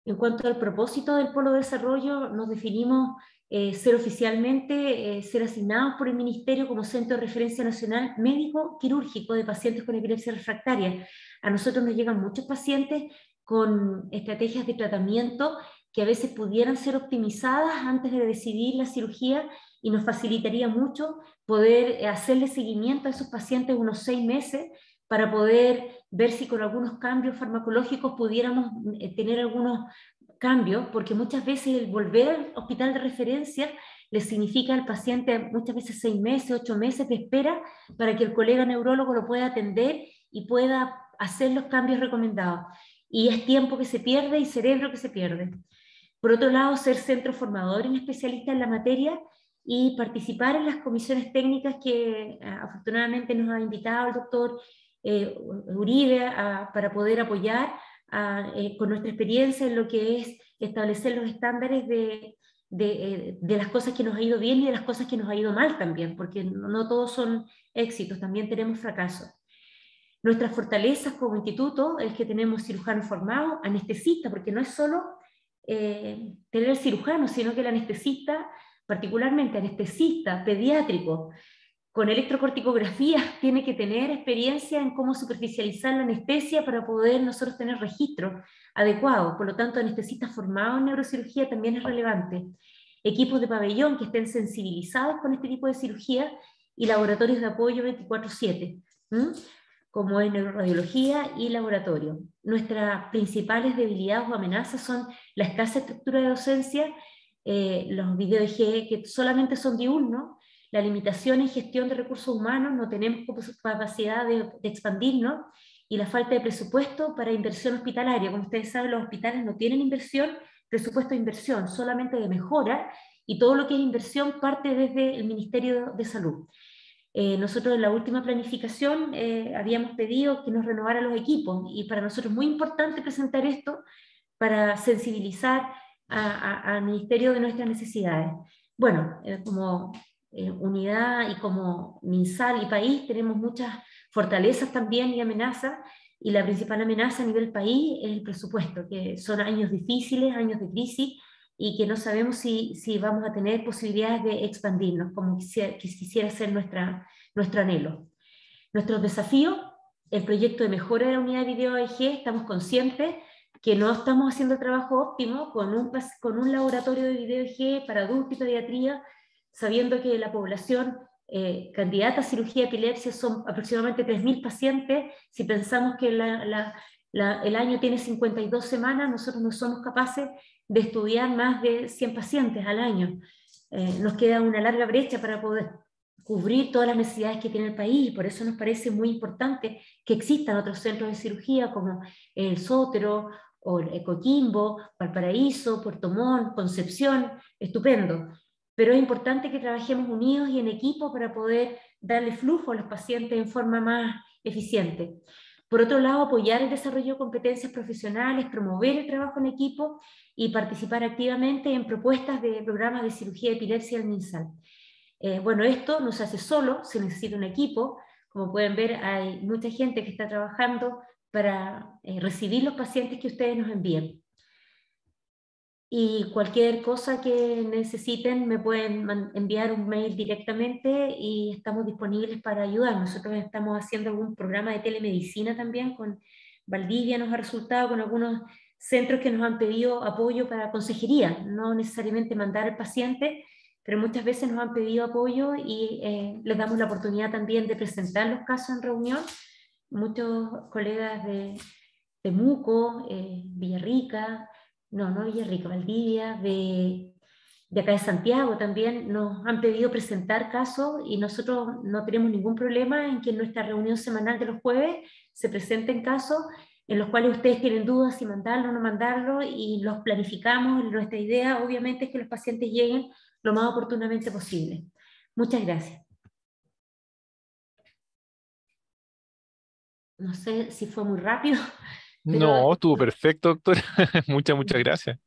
En cuanto al propósito del Polo de Desarrollo, nos definimos ser oficialmente, ser asignados por el Ministerio como Centro de Referencia Nacional Médico Quirúrgico de pacientes con epilepsia refractaria. A nosotros nos llegan muchos pacientes con estrategias de tratamiento que a veces pudieran ser optimizadas antes de decidir la cirugía, y nos facilitaría mucho poder hacerle seguimiento a esos pacientes unos 6 meses para poder ver si con algunos cambios farmacológicos pudiéramos tener algunos cambios, porque muchas veces el volver al hospital de referencia le significa al paciente muchas veces 6 meses, 8 meses de espera para que el colega neurólogo lo pueda atender y pueda hacer los cambios recomendados. Y es tiempo que se pierde y cerebro que se pierde. Por otro lado, ser centro formador en especialistas en la materia y participar en las comisiones técnicas que afortunadamente nos ha invitado el doctor Uribe para poder apoyar con nuestra experiencia en lo que es establecer los estándares de las cosas que nos ha ido bien y de las cosas que nos ha ido mal también, porque no todos son éxitos, también tenemos fracasos. Nuestras fortalezas como instituto es que tenemos cirujanos formados, anestesistas, porque no es solo tener cirujanos, sino que el anestesista, particularmente anestesista pediátrico, con electrocorticografía, tiene que tener experiencia en cómo superficializar la anestesia para poder nosotros tener registro adecuado. Por lo tanto, anestesistas formados en neurocirugía también es relevante. Equipos de pabellón que estén sensibilizados con este tipo de cirugía y laboratorios de apoyo 24/7, como es neuroradiología y laboratorio. Nuestras principales debilidades o amenazas son la escasa estructura de docencia, los video EG que solamente son diurnos, la limitación en gestión de recursos humanos, no tenemos capacidad de expandirnos, y la falta de presupuesto para inversión hospitalaria. Como ustedes saben, los hospitales no tienen inversión, presupuesto de inversión, solamente de mejora, y todo lo que es inversión parte desde el Ministerio de Salud. Nosotros en la última planificación habíamos pedido que nos renovaran los equipos, y para nosotros es muy importante presentar esto para sensibilizar al Ministerio de nuestras necesidades. Bueno, como unidad y como MinSal y país tenemos muchas fortalezas también y amenazas, y la principal amenaza a nivel país es el presupuesto, que son años difíciles, años de crisis, y que no sabemos si vamos a tener posibilidades de expandirnos, como quisiera ser nuestro anhelo. Nuestros desafíos: el proyecto de mejora de la unidad de video AEG, estamos conscientes que no estamos haciendo el trabajo óptimo con un laboratorio de video AEG para adultos y pediatría, sabiendo que la población candidata a cirugía de epilepsia son aproximadamente 3.000 pacientes. Si pensamos que el año tiene 52 semanas, nosotros no somos capaces de estudiar más de 100 pacientes al año. Nos queda una larga brecha para poder cubrir todas las necesidades que tiene el país, y por eso nos parece muy importante que existan otros centros de cirugía como el Sótero, o el Coquimbo, Valparaíso, Puerto Montt, Concepción. Estupendo. Pero es importante que trabajemos unidos y en equipo para poder darle flujo a los pacientes en forma más eficiente. Por otro lado, apoyar el desarrollo de competencias profesionales, promover el trabajo en equipo y participar activamente en propuestas de programas de cirugía de epilepsia del MinSal. Bueno, esto no se hace solo, se necesita un equipo. Como pueden ver, hay mucha gente que está trabajando para recibir los pacientes que ustedes nos envíen. Y cualquier cosa que necesiten me pueden enviar un mail directamente y estamos disponibles para ayudar. Nosotros estamos haciendo algún programa de telemedicina también con Valdivia, nos ha resultado, con algunos centros que nos han pedido apoyo para consejería, no necesariamente mandar al paciente, pero muchas veces nos han pedido apoyo y les damos la oportunidad también de presentar los casos en reunión. Muchos colegas de Temuco, Villarrica, no Villarrica, Valdivia, de de acá de Santiago también nos han pedido presentar casos y nosotros no tenemos ningún problema en que en nuestra reunión semanal de los jueves se presenten casos en los cuales ustedes tienen dudas si mandarlo o no mandarlo y los planificamos. Nuestra idea obviamente es que los pacientes lleguen lo más oportunamente posible. Muchas gracias. No sé si fue muy rápido, pero No, estuvo perfecto, doctora. Muchas gracias.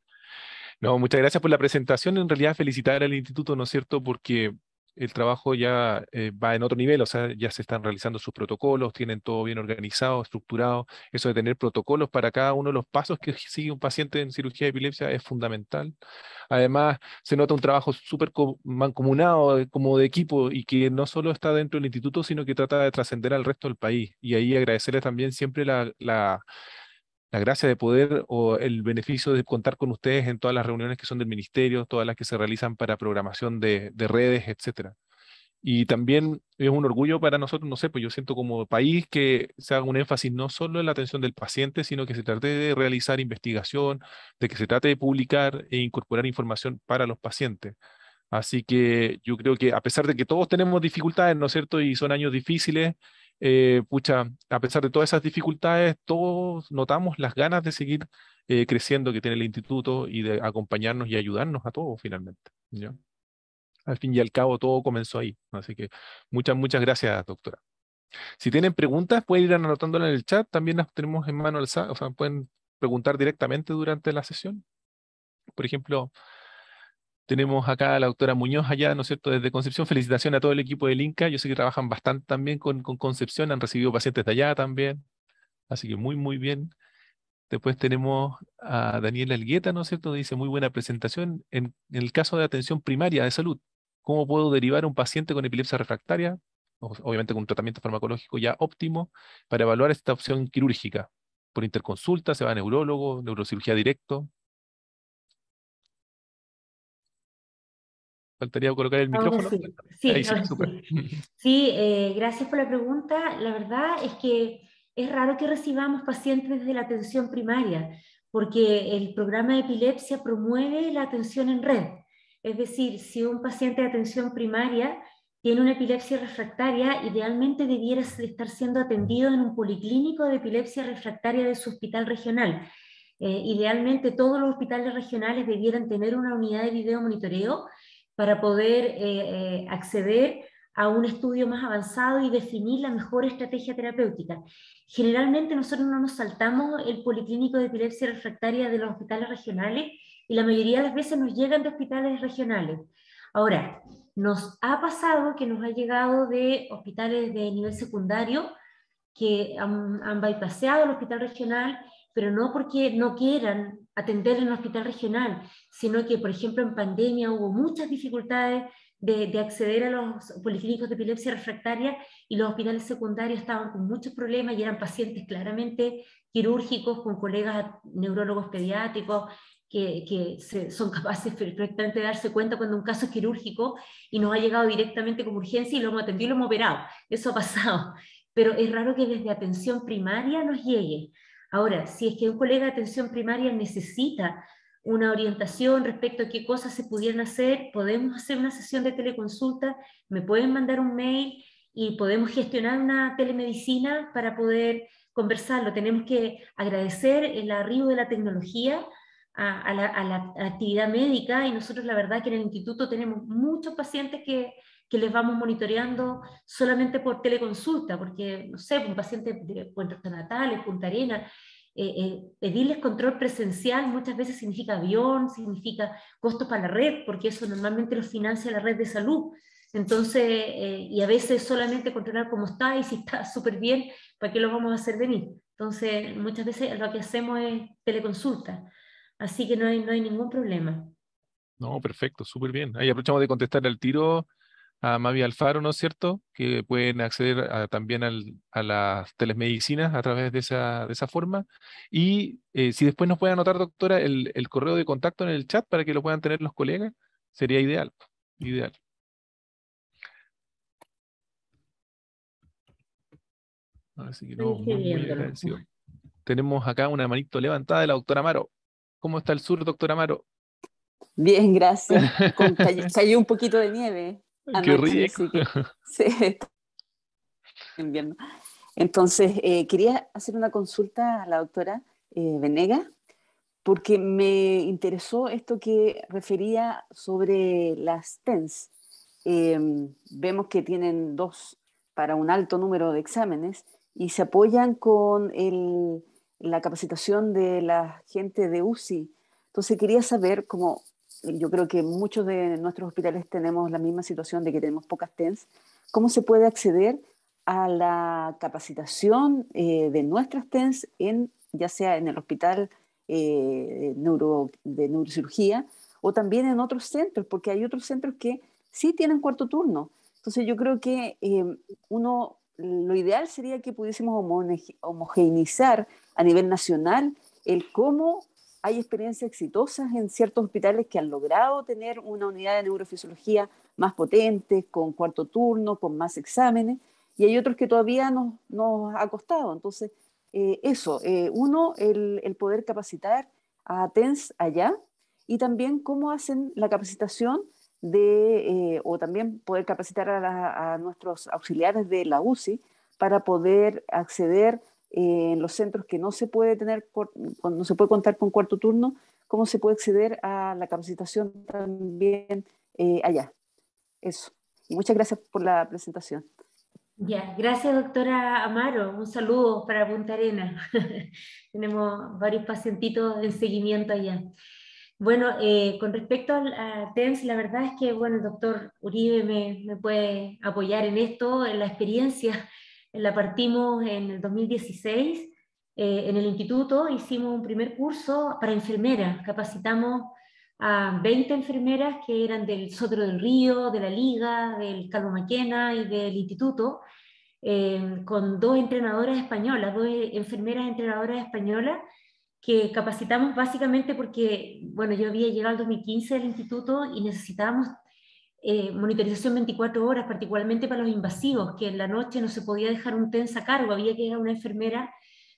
No, muchas gracias por la presentación. En realidad, felicitar al instituto, ¿no es cierto? Porque el trabajo ya va en otro nivel, o sea, ya se están realizando sus protocolos, tienen todo bien organizado, estructurado. Eso de tener protocolos para cada uno de los pasos que sigue un paciente en cirugía de epilepsia es fundamental. Además, se nota un trabajo súper mancomunado, como de equipo, y que no solo está dentro del instituto, sino que trata de trascender al resto del país. Y ahí agradecerles también siempre la gracia de poder o el beneficio de contar con ustedes en todas las reuniones que son del ministerio, todas las que se realizan para programación de redes, etcétera. Y también es un orgullo para nosotros, no sé, pues yo siento como país que se haga un énfasis no solo en la atención del paciente, sino que se trate de realizar investigación, de que se trate de publicar e incorporar información para los pacientes. Así que yo creo que a pesar de que todos tenemos dificultades, ¿no es cierto? Y son años difíciles, pucha, a pesar de todas esas dificultades, todos notamos las ganas de seguir creciendo que tiene el instituto y de acompañarnos y ayudarnos a todos finalmente. ¿Ya? Al fin y al cabo, todo comenzó ahí. Así que muchas gracias, doctora. Si tienen preguntas, pueden ir anotándolas en el chat. También las tenemos en mano alzada, o sea, pueden preguntar directamente durante la sesión. Por ejemplo, tenemos acá a la doctora Muñoz allá, ¿no es cierto? Desde Concepción, felicitaciones a todo el equipo del INCA. Yo sé que trabajan bastante también con Concepción, han recibido pacientes de allá también. Así que muy bien. Después tenemos a Daniela Elgueta, ¿no es cierto? Dice, muy buena presentación. En el caso de atención primaria de salud, ¿cómo puedo derivar a un paciente con epilepsia refractaria? Obviamente con un tratamiento farmacológico ya óptimo para evaluar esta opción quirúrgica. Por interconsulta, se va a neurólogo, neurocirugía directo. Faltaría colocar el ahora micrófono. sí, Ahí sí, sí, ahora súper. sí. Sí, gracias por la pregunta. La verdad es que es raro que recibamos pacientes desde la atención primaria, porque el programa de epilepsia promueve la atención en red. Es decir, si un paciente de atención primaria tiene una epilepsia refractaria, idealmente debiera estar siendo atendido en un policlínico de epilepsia refractaria de su hospital regional. Idealmente todos los hospitales regionales debieran tener una unidad de video monitoreo para poder acceder a un estudio más avanzado y definir la mejor estrategia terapéutica. Generalmente nosotros no nos saltamos el policlínico de epilepsia refractaria de los hospitales regionales y la mayoría de las veces nos llegan de hospitales regionales. Ahora, nos ha pasado que nos ha llegado de hospitales de nivel secundario que han bypassado el hospital regional, pero no porque no quieran atender en el hospital regional, sino que, por ejemplo, en pandemia hubo muchas dificultades de acceder a los policlínicos de epilepsia refractaria y los hospitales secundarios estaban con muchos problemas y eran pacientes claramente quirúrgicos con colegas neurólogos pediátricos son capaces perfectamente de darse cuenta cuando un caso es quirúrgico y nos ha llegado directamente como urgencia y lo hemos atendido y lo hemos operado. Eso ha pasado, pero es raro que desde atención primaria nos llegue. Ahora, si es que un colega de atención primaria necesita una orientación respecto a qué cosas se pudieran hacer, podemos hacer una sesión de teleconsulta, me pueden mandar un mail y podemos gestionar una telemedicina para poder conversarlo. Tenemos que agradecer el arribo de la tecnología a la actividad médica y nosotros la verdad que en el instituto tenemos muchos pacientes que les vamos monitoreando solamente por teleconsulta, porque, no sé, un paciente de Puerto Natales, Punta Arenas, pedirles control presencial muchas veces significa avión, significa costos para la red, porque eso normalmente lo financia la red de salud. Entonces, y a veces solamente controlar cómo está y si está súper bien, ¿para qué lo vamos a hacer venir? Entonces, muchas veces lo que hacemos es teleconsulta, así que no hay ningún problema. No, perfecto, súper bien. Ahí aprovechamos de contestar al tiro a Mavi Alfaro, ¿no es cierto? Que pueden acceder también a las telemedicinas a través de esa forma. Y si después nos puede anotar, doctora, el correo de contacto en el chat para que lo puedan tener los colegas, sería ideal. Ideal. Así que Estoy no, muy escribiéndolo. agradecido. Tenemos acá una manito levantada de la doctora Amaro. ¿Cómo está el sur, doctora Amaro? Bien, gracias. Cayó un poquito de nieve Qué anoche, rico. así que sí, está en invierno. Entonces, quería hacer una consulta a la doctora Venega, porque me interesó esto que refería sobre las TENS. Vemos que tienen dos para un alto número de exámenes y se apoyan con la capacitación de la gente de UCI. Entonces quería saber, como yo creo que muchos de nuestros hospitales tenemos la misma situación de que tenemos pocas TENS, ¿cómo se puede acceder a la capacitación de nuestras TENS, ya sea en el hospital de neurocirugía o también en otros centros? Porque hay otros centros que sí tienen cuarto turno. Entonces yo creo que lo ideal sería que pudiésemos homogeneizar a nivel nacional el cómo hay experiencias exitosas en ciertos hospitales que han logrado tener una unidad de neurofisiología más potente, con cuarto turno, con más exámenes, y hay otros que todavía nos ha costado. Entonces, el poder capacitar a TENS allá, y también cómo hacen la capacitación o también poder capacitar a nuestros auxiliares de la UCI para poder acceder en los centros que no se puede no se puede contar con cuarto turno, cómo se puede acceder a la capacitación también allá. Eso. Y muchas gracias por la presentación. Ya, gracias doctora Amaro, un saludo para Punta Arenas. Tenemos varios pacientitos en seguimiento allá. Bueno, con respecto a TENS, la verdad es que bueno, el doctor Uribe me puede apoyar en esto, en la experiencia. La partimos en el 2016, en el instituto hicimos un primer curso para enfermeras, capacitamos a 20 enfermeras que eran del Sotero del Río, de la Liga, del Calvo Maquena y del instituto, con dos entrenadoras españolas, dos enfermeras entrenadoras españolas, que capacitamos básicamente porque, bueno, yo había llegado al 2015 al instituto y necesitábamos monitorización 24 horas, particularmente para los invasivos, que en la noche no se podía dejar un TENS a cargo, había que ir a una enfermera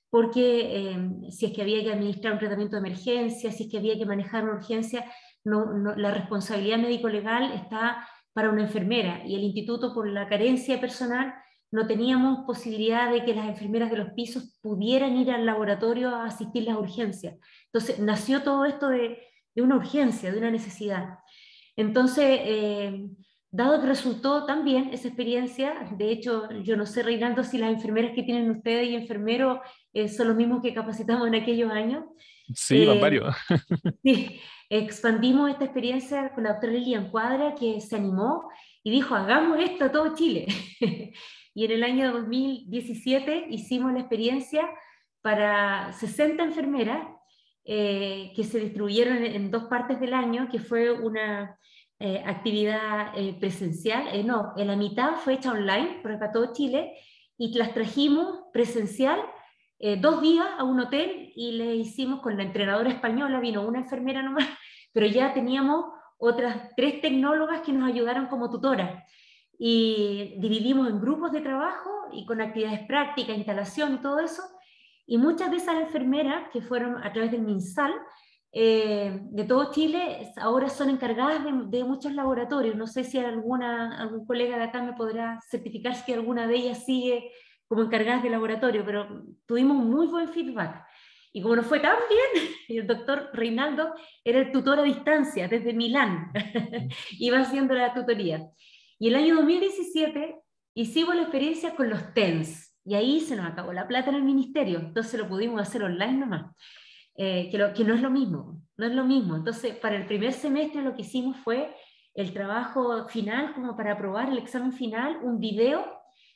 porque si es que había que administrar un tratamiento de emergencia, si es que había que manejar una urgencia, la responsabilidad médico-legal está para una enfermera, y el instituto, por la carencia de personal, no teníamos posibilidad de que las enfermeras de los pisos pudieran ir al laboratorio a asistir las urgencias. Entonces nació todo esto de una urgencia, de una necesidad. Entonces, dado que resultó tan bien esa experiencia, de hecho, yo no sé, Reinaldo, si las enfermeras que tienen ustedes y enfermeros son los mismos que capacitamos en aquellos años. Sí, van eh, varios. sí, expandimos esta experiencia con la doctora Lilian Cuadra, que se animó y dijo, hagamos esto a todo Chile. Y en el año 2017 hicimos la experiencia para 60 enfermeras que se distribuyeron en dos partes del año, que fue una actividad presencial, no, en la mitad fue hecha online para todo Chile, y las trajimos presencial 2 días a un hotel y le hicimos con la entrenadora española, vino una enfermera nomás, pero ya teníamos otras 3 tecnólogas que nos ayudaron como tutoras. Y dividimos en grupos de trabajo y con actividades prácticas, instalación y todo eso. Y muchas de esas enfermeras que fueron a través del MinSal, de todo Chile, ahora son encargadas de muchos laboratorios. No sé si algún colega de acá me podrá certificar si alguna de ellas sigue como encargadas de laboratorio, pero tuvimos muy buen feedback. Y como nos fue tan bien, el doctor Reinaldo era el tutor a distancia desde Milán, iba haciendo la tutoría. Y el año 2017 hicimos la experiencia con los TENS, y ahí se nos acabó la plata en el ministerio, entonces lo pudimos hacer online nomás, que no es lo mismo, no es lo mismo. Entonces, para el primer semestre lo que hicimos fue el trabajo final, como para aprobar el examen final, un video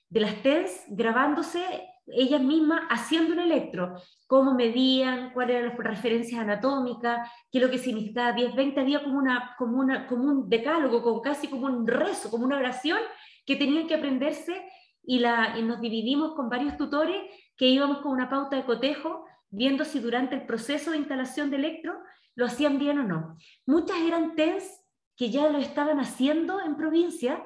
de las TENS grabándose ellas mismas haciendo un electro, cómo medían, cuáles eran las referencias anatómicas, qué es lo que significaba 10-20, había como un decálogo, casi como un rezo, como una oración que tenían que aprenderse, y nos dividimos con varios tutores que íbamos con una pauta de cotejo, viendo si durante el proceso de instalación de electro lo hacían bien o no. Muchas eran TENS que ya lo estaban haciendo en provincia,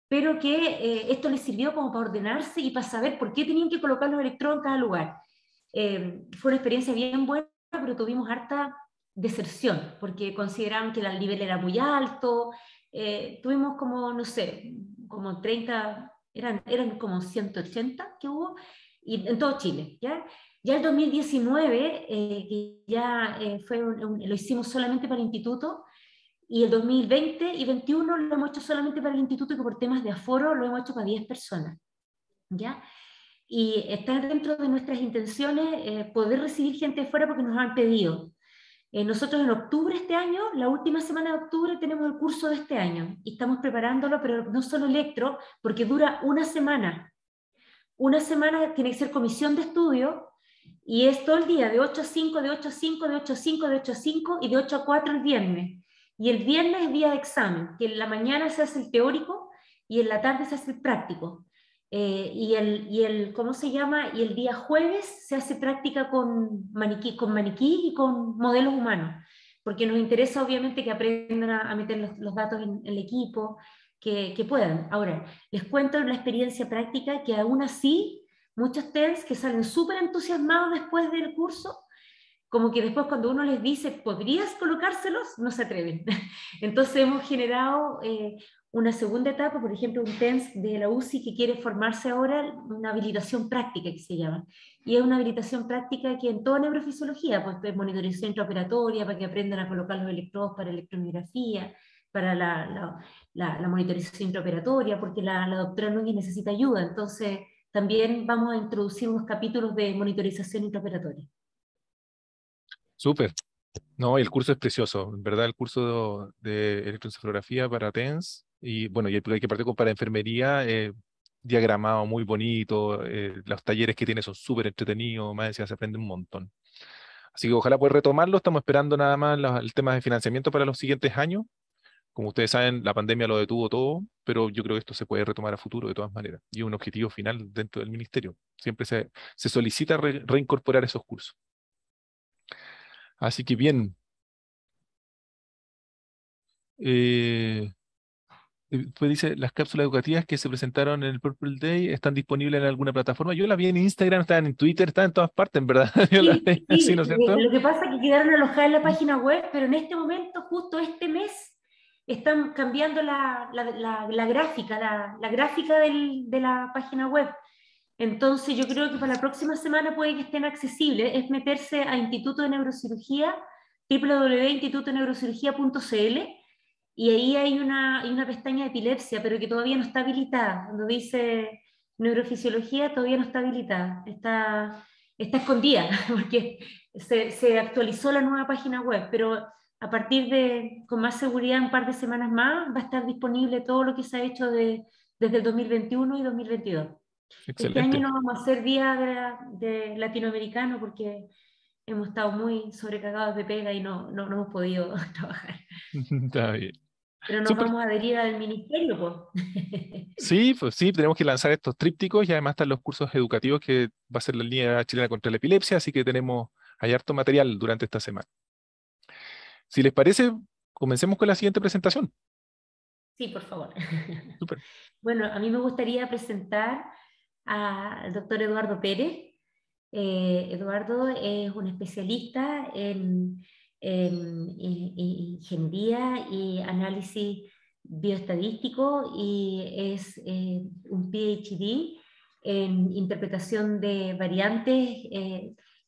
pero que esto les sirvió como para ordenarse y para saber por qué tenían que colocar los electrodos en cada lugar. Fue una experiencia bien buena, pero tuvimos harta deserción, porque consideraban que el nivel era muy alto. Tuvimos como, no sé, como 30, eran como 180 que hubo, y en todo Chile, ¿ya? Ya el 2019, que ya lo hicimos solamente para el instituto, y el 2020 y 2021 lo hemos hecho solamente para el instituto, que por temas de aforo lo hemos hecho para 10 personas, ¿ya? Y está dentro de nuestras intenciones poder recibir gente de fuera porque nos han pedido. Nosotros en octubre este año, la última semana de octubre, tenemos el curso de este año y estamos preparándolo, pero no solo electro, porque dura una semana. Una semana tiene que ser comisión de estudio y es todo el día, de 8 a 5, de 8 a 5, de 8 a 5, de 8 a 5 y de 8 a 4 el viernes. Y el viernes es día de examen, que en la mañana se hace el teórico y en la tarde se hace el práctico. ¿Cómo se llama? Y el día jueves se hace práctica con maniquí y con modelos humanos, porque nos interesa obviamente que aprendan a meter los datos en el equipo, que puedan. Ahora, les cuento la experiencia práctica que aún así, muchos TENS que salen súper entusiasmados después del curso, como que después cuando uno les dice, ¿podrías colocárselos? No se atreven. Entonces hemos generado una segunda etapa, por ejemplo, un TENS de la UCI que quiere formarse ahora, una habilitación práctica que se llama. Y es una habilitación práctica que en toda neurofisiología, pues monitorización intraoperatoria, para que aprendan a colocar los electrodos para electromiografía, para la monitorización intraoperatoria, porque la doctora Núñez necesita ayuda. Entonces también vamos a introducir unos capítulos de monitorización intraoperatoria. Súper. No, y el curso es precioso, en verdad, el curso de electroencefalografía para TENS, y bueno, y hay que partir para enfermería, diagramado muy bonito, los talleres que tiene son súper entretenidos, más decía, se aprende un montón. Así que ojalá pueda retomarlo, estamos esperando nada más el tema de financiamiento para los siguientes años. Como ustedes saben, la pandemia lo detuvo todo, pero yo creo que esto se puede retomar a futuro de todas maneras, y es un objetivo final dentro del ministerio. Siempre se solicita reincorporar esos cursos. Así que bien. Eh, Después dice, las cápsulas educativas que se presentaron en el Purple Day están disponibles en alguna plataforma. Yo las vi en Instagram, estaban en Twitter, estaban en todas partes, en verdad. Yo las vi Sí, así, ¿no sí, es cierto? lo que pasa es que quedaron alojadas en la página web, pero en este momento, justo este mes, están cambiando la gráfica, la gráfica de la página web. Entonces yo creo que para la próxima semana puede que estén accesibles. Es meterse a Instituto de Neurocirugía, www.institutoneurocirugía.cl, y ahí hay una pestaña de epilepsia, pero que todavía no está habilitada. Cuando dice neurofisiología, todavía no está habilitada. Está escondida, porque se actualizó la nueva página web, pero a partir con más seguridad, un par de semanas más, va a estar disponible todo lo que se ha hecho desde el 2021 y 2022. Este año Excelente. no vamos a hacer día de latinoamericano porque hemos estado muy sobrecargados de pega y no hemos podido trabajar. Está bien. Pero nos Súper. vamos a adherir al ministerio, pues. Sí, pues sí, tenemos que lanzar estos trípticos y además están los cursos educativos que va a ser la línea chilena contra la epilepsia, así que hay harto material durante esta semana. Si les parece, comencemos con la siguiente presentación. Sí, por favor. Súper. Bueno, a mí me gustaría presentar al doctor Eduardo Pérez. Eduardo es un especialista en ingeniería y análisis bioestadístico y es un PhD en interpretación de variantes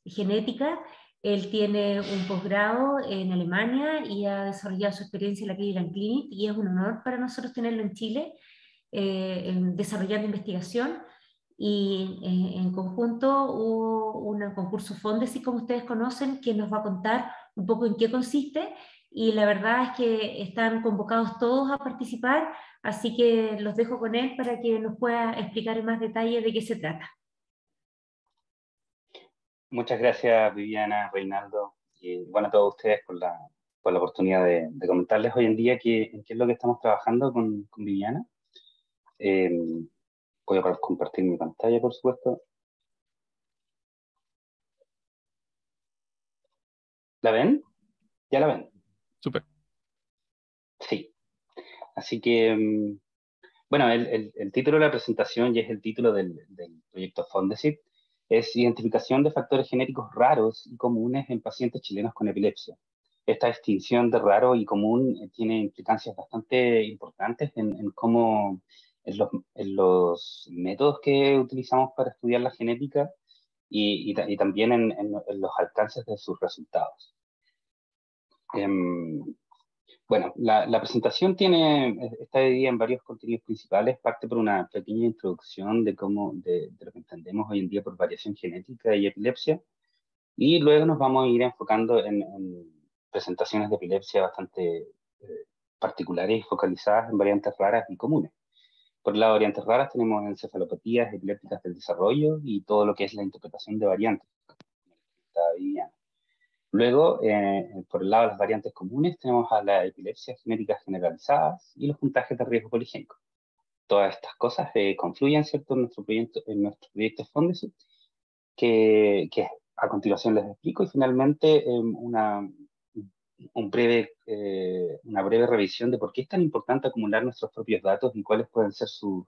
genéticas. Él tiene un posgrado en Alemania y ha desarrollado su experiencia en la Cleveland Clinic y es un honor para nosotros tenerlo en Chile, desarrollando investigación. Y en conjunto hubo un concurso Fondesit, como ustedes conocen, que nos va a contar un poco en qué consiste, y la verdad es que están convocados todos a participar, así que los dejo con él para que nos pueda explicar en más detalle de qué se trata. Muchas gracias, Viviana, Reinaldo, y bueno, a todos ustedes por la oportunidad de comentarles hoy en día en qué es lo que estamos trabajando con Viviana. Eh, Voy a compartir mi pantalla, por supuesto. ¿La ven? ¿Ya la ven? Súper. Sí. Así que, bueno, el título de la presentación y es el título del proyecto Fondesit, es Identificación de factores genéticos raros y comunes en pacientes chilenos con epilepsia. esta distinción de raro y común tiene implicancias bastante importantes en cómo, en los métodos que utilizamos para estudiar la genética y también en los alcances de sus resultados. Bueno, la presentación está dividida en varios contenidos principales. Parte por una pequeña introducción de lo que entendemos hoy en día por variación genética y epilepsia. Y luego nos vamos a ir enfocando en presentaciones de epilepsia bastante particulares y focalizadas en variantes raras y comunes. Por el lado de variantes raras tenemos encefalopatías epilépticas del desarrollo y todo lo que es la interpretación de variantes. Luego, por el lado de las variantes comunes, tenemos a las epilepsias genéticas generalizadas y los puntajes de riesgo poligénico. Todas estas cosas confluyen, ¿cierto?, en nuestro proyecto Fondesit, que a continuación les explico, y finalmente una breve revisión de por qué es tan importante acumular nuestros propios datos y cuáles pueden ser sus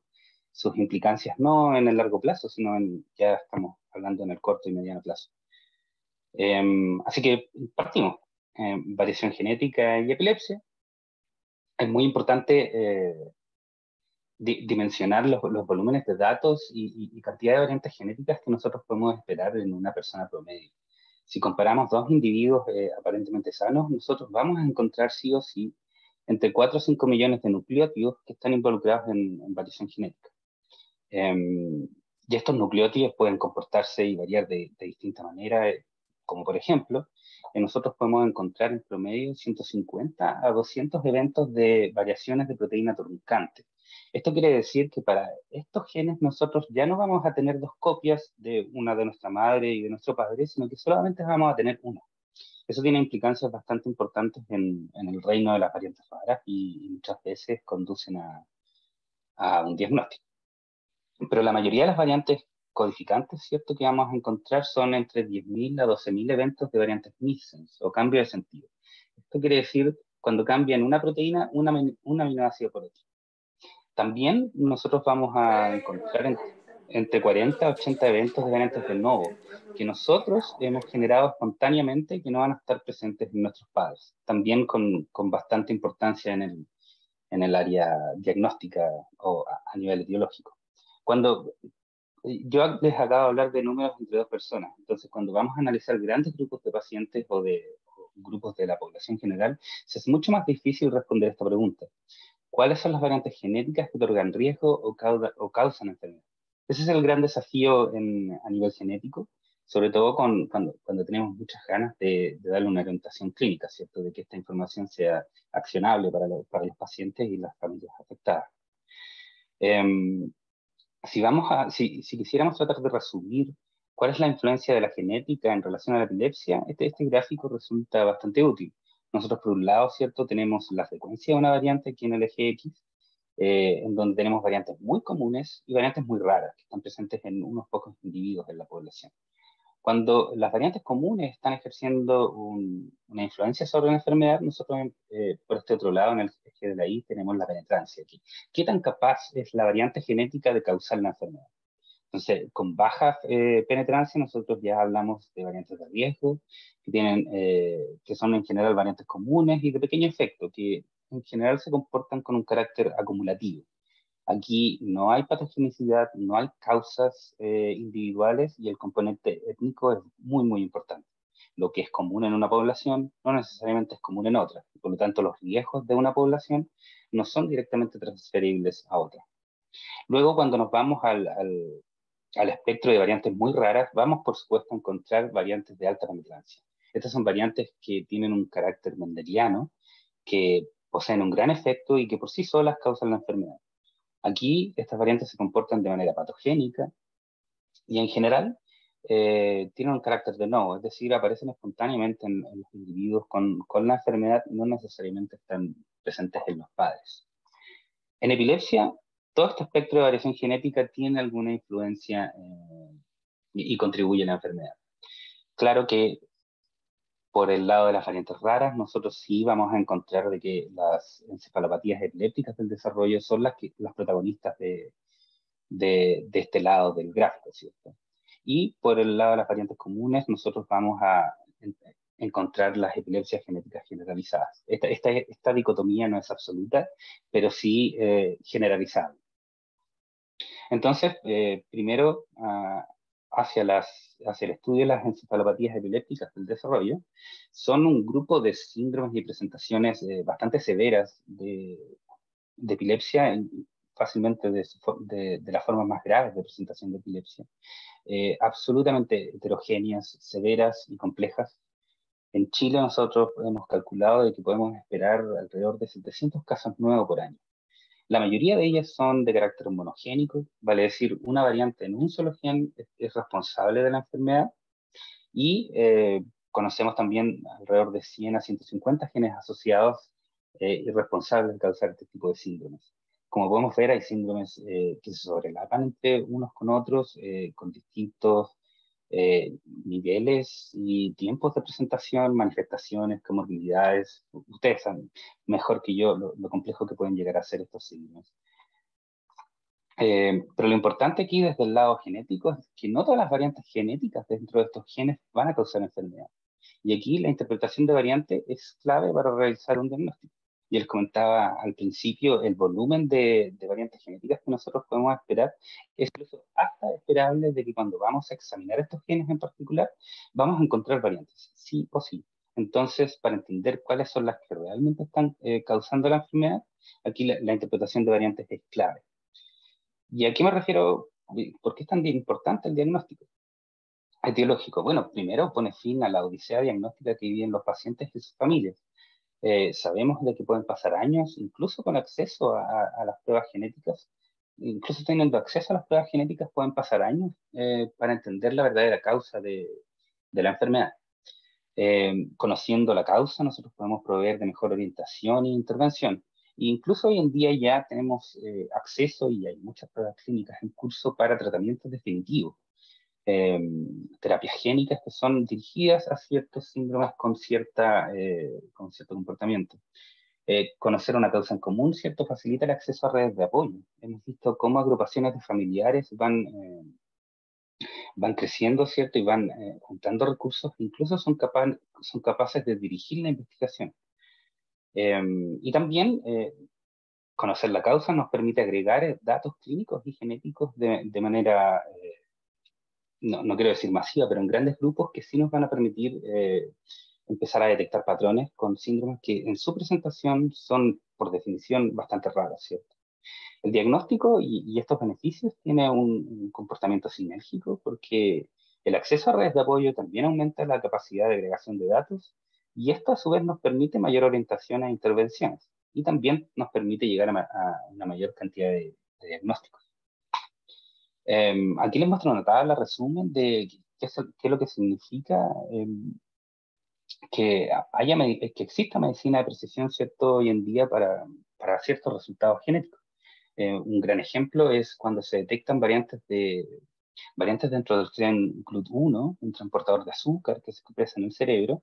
implicancias, no en el largo plazo, sino ya estamos hablando en el corto y mediano plazo. Así que partimos. Variación genética y epilepsia. Es muy importante dimensionar los volúmenes de datos y cantidad de variantes genéticas que nosotros podemos esperar en una persona promedio. Si comparamos dos individuos aparentemente sanos, nosotros vamos a encontrar sí o sí entre 4 o 5 millones de nucleótidos que están involucrados en variación genética. Y estos nucleótidos pueden comportarse y variar de distinta manera, como por ejemplo, nosotros podemos encontrar en promedio 150 a 200 eventos de variaciones de proteína truncante. Esto quiere decir que para estos genes nosotros ya no vamos a tener dos copias de una de nuestra madre y de nuestro padre, sino que solamente vamos a tener una. Eso tiene implicancias bastante importantes en el reino de las variantes raras y muchas veces conducen a un diagnóstico. Pero la mayoría de las variantes codificantes, ¿cierto?, que vamos a encontrar son entre 10.000 a 12.000 eventos de variantes missense o cambio de sentido. Esto quiere decir cuando cambian una proteína, un aminoácido por otro. También nosotros vamos a encontrar entre 40 a 80 eventos de variantes de novo, que nosotros hemos generado espontáneamente y que no van a estar presentes en nuestros padres. También con bastante importancia en el área diagnóstica o a nivel etiológico. Cuando yo les acabo de hablar de números entre dos personas, entonces cuando vamos a analizar grandes grupos de pacientes o grupos de la población general, se es mucho más difícil responder esta pregunta. ¿Cuáles son las variantes genéticas que otorgan riesgo o causan enfermedad? Ese es el gran desafío a nivel genético, sobre todo cuando tenemos muchas ganas de darle una orientación clínica, ¿cierto? De que esta información sea accionable para los pacientes y las familias afectadas. Si quisiéramos tratar de resumir cuál es la influencia de la genética en relación a la epilepsia, este gráfico resulta bastante útil. Nosotros, por un lado, ¿cierto?, tenemos la frecuencia de una variante aquí en el eje X, en donde tenemos variantes muy comunes y variantes muy raras, que están presentes en unos pocos individuos en la población. Cuando las variantes comunes están ejerciendo una influencia sobre la enfermedad, nosotros por este otro lado, en el eje de la Y, tenemos la penetrancia aquí. ¿Qué tan capaz es la variante genética de causar la enfermedad? Entonces, con baja penetrancia, nosotros ya hablamos de variantes de riesgo, que son en general variantes comunes y de pequeño efecto, que en general se comportan con un carácter acumulativo. Aquí no hay patogenicidad, no hay causas individuales y el componente étnico es muy, muy importante. Lo que es común en una población no necesariamente es común en otra. Por lo tanto, los riesgos de una población no son directamente transferibles a otra. Luego, cuando nos vamos al espectro de variantes muy raras, vamos, por supuesto, a encontrar variantes de alta penetrancia. Estas son variantes que tienen un carácter mendeliano, que poseen un gran efecto y que por sí solas causan la enfermedad. Aquí estas variantes se comportan de manera patogénica y en general tienen un carácter de novo, es decir, aparecen espontáneamente en los individuos con la enfermedad y no necesariamente están presentes en los padres. En epilepsia, todo este espectro de variación genética tiene alguna influencia y contribuye a la enfermedad. Claro que por el lado de las variantes raras, nosotros sí vamos a encontrar de que las encefalopatías epilépticas del desarrollo son las protagonistas de este lado del gráfico, ¿cierto? Y por el lado de las variantes comunes, nosotros vamos a encontrar las epilepsias genéticas generalizadas. Esta dicotomía no es absoluta, pero sí generalizable. Entonces, primero, hacia el estudio de las encefalopatías epilépticas del desarrollo, son un grupo de síndromes y presentaciones bastante severas de epilepsia, fácilmente de las formas más graves de presentación de epilepsia, absolutamente heterogéneas, severas y complejas. En Chile nosotros hemos calculado de que podemos esperar alrededor de 700 casos nuevos por año. La mayoría de ellas son de carácter monogénico, vale decir, una variante en un solo gen es responsable de la enfermedad, y conocemos también alrededor de 100 a 150 genes asociados y responsables de causar este tipo de síndromes. Como podemos ver, hay síndromes que se sobrelapan entre unos con otros, con distintos niveles y tiempos de presentación, manifestaciones, comorbilidades. Ustedes saben mejor que yo lo complejo que pueden llegar a ser estos síndromes. Pero lo importante aquí desde el lado genético es que no todas las variantes genéticas dentro de estos genes van a causar enfermedad. Y aquí la interpretación de variante es clave para realizar un diagnóstico. Y él comentaba al principio, el volumen de variantes genéticas que nosotros podemos esperar es incluso hasta esperable de que cuando vamos a examinar estos genes en particular, vamos a encontrar variantes, sí o sí. Entonces, para entender cuáles son las que realmente están causando la enfermedad, aquí la interpretación de variantes es clave. ¿Y a qué me refiero? ¿Por qué es tan importante el diagnóstico etiológico? Bueno, primero pone fin a la odisea diagnóstica que viven los pacientes y sus familias. Sabemos de que pueden pasar años, incluso con acceso a las pruebas genéticas, incluso teniendo acceso a las pruebas genéticas pueden pasar años para entender la verdadera causa de la enfermedad. Conociendo la causa, nosotros podemos proveer de mejor orientación e intervención. E incluso hoy en día ya tenemos acceso y hay muchas pruebas clínicas en curso para tratamientos definitivos. Terapias génicas que son dirigidas a ciertos síndromes con cierto comportamiento. Conocer una causa en común, ¿cierto?, facilita el acceso a redes de apoyo. Hemos visto cómo agrupaciones de familiares van creciendo, ¿cierto? Y van juntando recursos, incluso son capaces de dirigir la investigación. Y también conocer la causa nos permite agregar datos clínicos y genéticos de manera, no quiero decir masiva, pero en grandes grupos que sí nos van a permitir empezar a detectar patrones con síndromes que en su presentación son, por definición, bastante raros, ¿cierto? El diagnóstico y estos beneficios tiene un comportamiento sinérgico porque el acceso a redes de apoyo también aumenta la capacidad de agregación de datos y esto a su vez nos permite mayor orientación a intervenciones y también nos permite llegar a una mayor cantidad de diagnósticos. Aquí les muestro una tabla resumen de qué es lo que significa que exista medicina de precisión, ¿cierto?, hoy en día para ciertos resultados genéticos. Un gran ejemplo es cuando se detectan variantes dentro del gen GLUT1, un transportador de azúcar que se expresa en el cerebro,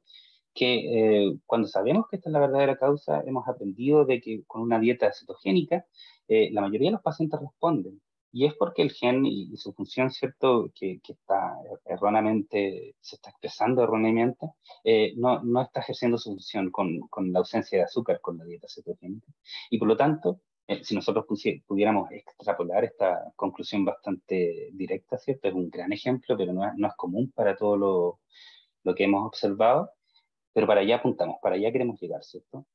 que cuando sabemos que esta es la verdadera causa, hemos aprendido de que con una dieta cetogénica, la mayoría de los pacientes responden. Y es porque el gen y su función, ¿cierto?, que está erróneamente, se está expresando erróneamente, no está ejerciendo su función con la ausencia de azúcar con la dieta cetogénica. Y por lo tanto, si nosotros pudiéramos extrapolar esta conclusión bastante directa, ¿cierto? Es un gran ejemplo, pero no es común para todo lo que hemos observado, pero para allá apuntamos, para allá queremos llegar, ¿cierto?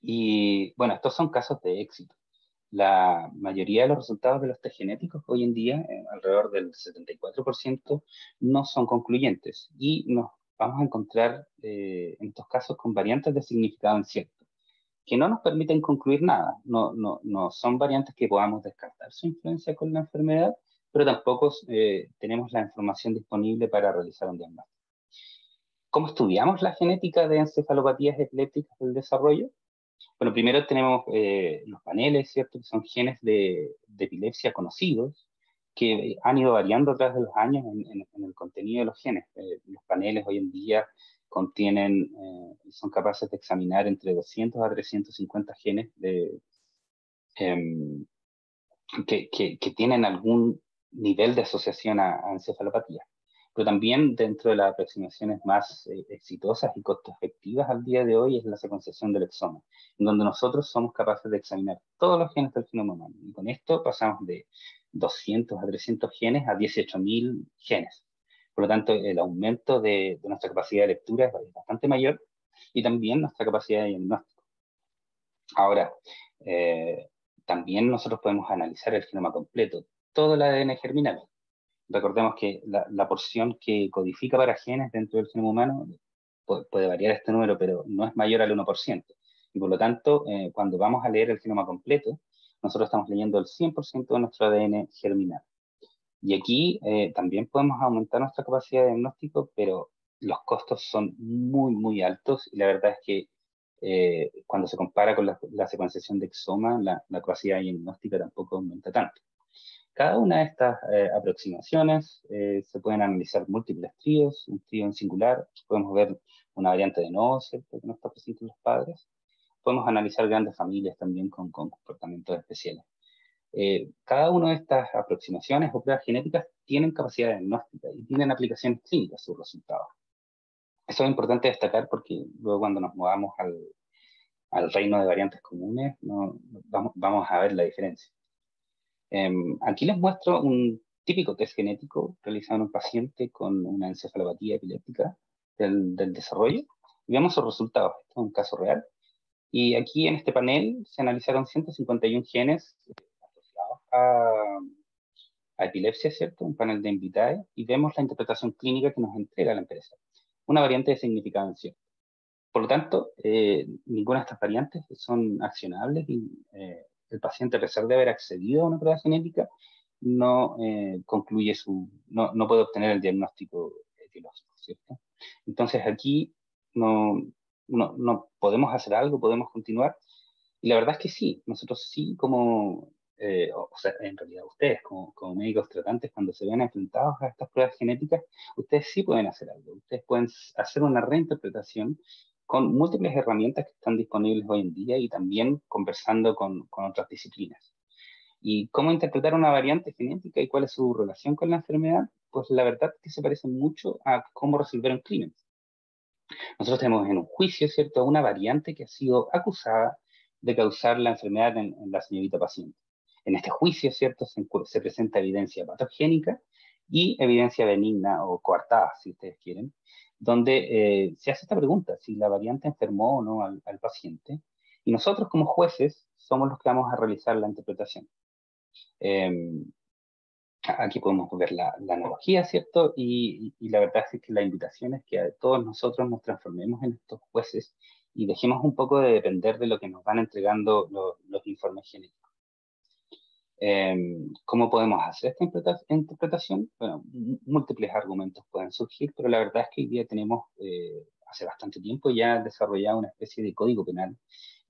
Y bueno, estos son casos de éxito. La mayoría de los resultados de los test genéticos hoy en día, alrededor del 74%, no son concluyentes y nos vamos a encontrar en estos casos con variantes de significado incierto, que no nos permiten concluir nada. No son variantes que podamos descartar su influencia con la enfermedad, pero tampoco tenemos la información disponible para realizar un diagnóstico. ¿Cómo estudiamos la genética de encefalopatías epilépticas del desarrollo? Bueno, primero tenemos los paneles, ¿cierto?, que son genes de epilepsia conocidos, que han ido variando a través de los años en el contenido de los genes. Los paneles hoy en día contienen, son capaces de examinar entre 200 a 350 genes que tienen algún nivel de asociación a encefalopatía. Pero también dentro de las aproximaciones más exitosas y costo efectivas al día de hoy es la secuenciación del exoma, en donde nosotros somos capaces de examinar todos los genes del genoma humano. Y con esto pasamos de 200 a 300 genes a 18.000 genes. Por lo tanto, el aumento de nuestra capacidad de lectura es bastante mayor y también nuestra capacidad de diagnóstico. Ahora, también nosotros podemos analizar el genoma completo, todo el ADN germinal. Recordemos que la porción que codifica para genes dentro del genoma humano puede variar este número, pero no es mayor al 1%. Y por lo tanto, cuando vamos a leer el genoma completo, nosotros estamos leyendo el 100% de nuestro ADN germinal. Y aquí también podemos aumentar nuestra capacidad de diagnóstico, pero los costos son muy, muy altos. Y la verdad es que cuando se compara con la secuenciación de exoma, la capacidad diagnóstica tampoco aumenta tanto. Cada una de estas aproximaciones se pueden analizar múltiples tríos, un trío en singular, podemos ver una variante de no, ¿cierto?, que no está presente en los padres. Podemos analizar grandes familias también con comportamientos especiales. Cada una de estas aproximaciones o pruebas genéticas tienen capacidad diagnóstica y tienen aplicaciones clínicas sus resultados. Eso es importante destacar porque luego cuando nos movamos al reino de variantes comunes, vamos a ver la diferencia. Aquí les muestro un típico test genético realizado en un paciente con una encefalopatía epiléptica del desarrollo y vemos los resultados. Este es un caso real. Y aquí en este panel se analizaron 151 genes asociados a epilepsia, ¿cierto? Un panel de Invitae, y vemos la interpretación clínica que nos entrega la empresa. Una variante de significancia. Por lo tanto, ninguna de estas variantes son accionables y el paciente, a pesar de haber accedido a una prueba genética, no no puede obtener el diagnóstico etiológico, ¿cierto? Entonces aquí no podemos hacer algo, podemos continuar. Y la verdad es que sí, nosotros sí o sea, en realidad ustedes como médicos tratantes, cuando se ven enfrentados a estas pruebas genéticas, ustedes sí pueden hacer algo. Ustedes pueden hacer una reinterpretación con múltiples herramientas que están disponibles hoy en día y también conversando con otras disciplinas. ¿Y cómo interpretar una variante genética y cuál es su relación con la enfermedad? Pues la verdad es que se parece mucho a cómo resolver un crimen. Nosotros tenemos en un juicio, ¿cierto?, una variante que ha sido acusada de causar la enfermedad en la señorita paciente. En este juicio, ¿cierto?, se presenta evidencia patogénica y evidencia benigna o coartada, si ustedes quieren, donde se hace esta pregunta, si la variante enfermó o no al paciente, y nosotros como jueces somos los que vamos a realizar la interpretación. Aquí podemos ver la analogía, ¿cierto? Y la verdad es que la invitación es que a todos nosotros nos transformemos en estos jueces y dejemos un poco de depender de lo que nos van entregando los informes genéticos. ¿Cómo podemos hacer esta interpretación? Bueno, múltiples argumentos pueden surgir, pero la verdad es que hoy día tenemos, hace bastante tiempo ya desarrollado una especie de código penal,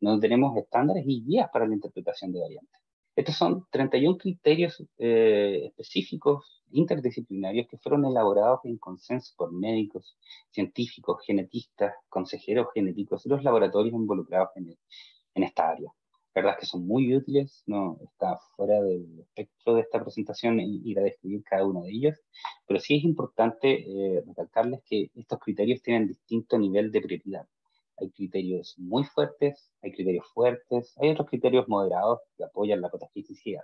donde tenemos estándares y guías para la interpretación de variantes. Estos son 31 criterios específicos, interdisciplinarios, que fueron elaborados en consenso por médicos, científicos, genetistas, consejeros genéticos y los laboratorios involucrados en esta área. La verdad es que son muy útiles, no está fuera del espectro de esta presentación ir a describir cada uno de ellos, pero sí es importante recalcarles que estos criterios tienen distinto nivel de prioridad. Hay criterios muy fuertes, hay criterios fuertes, hay otros criterios moderados que apoyan la patogenicidad.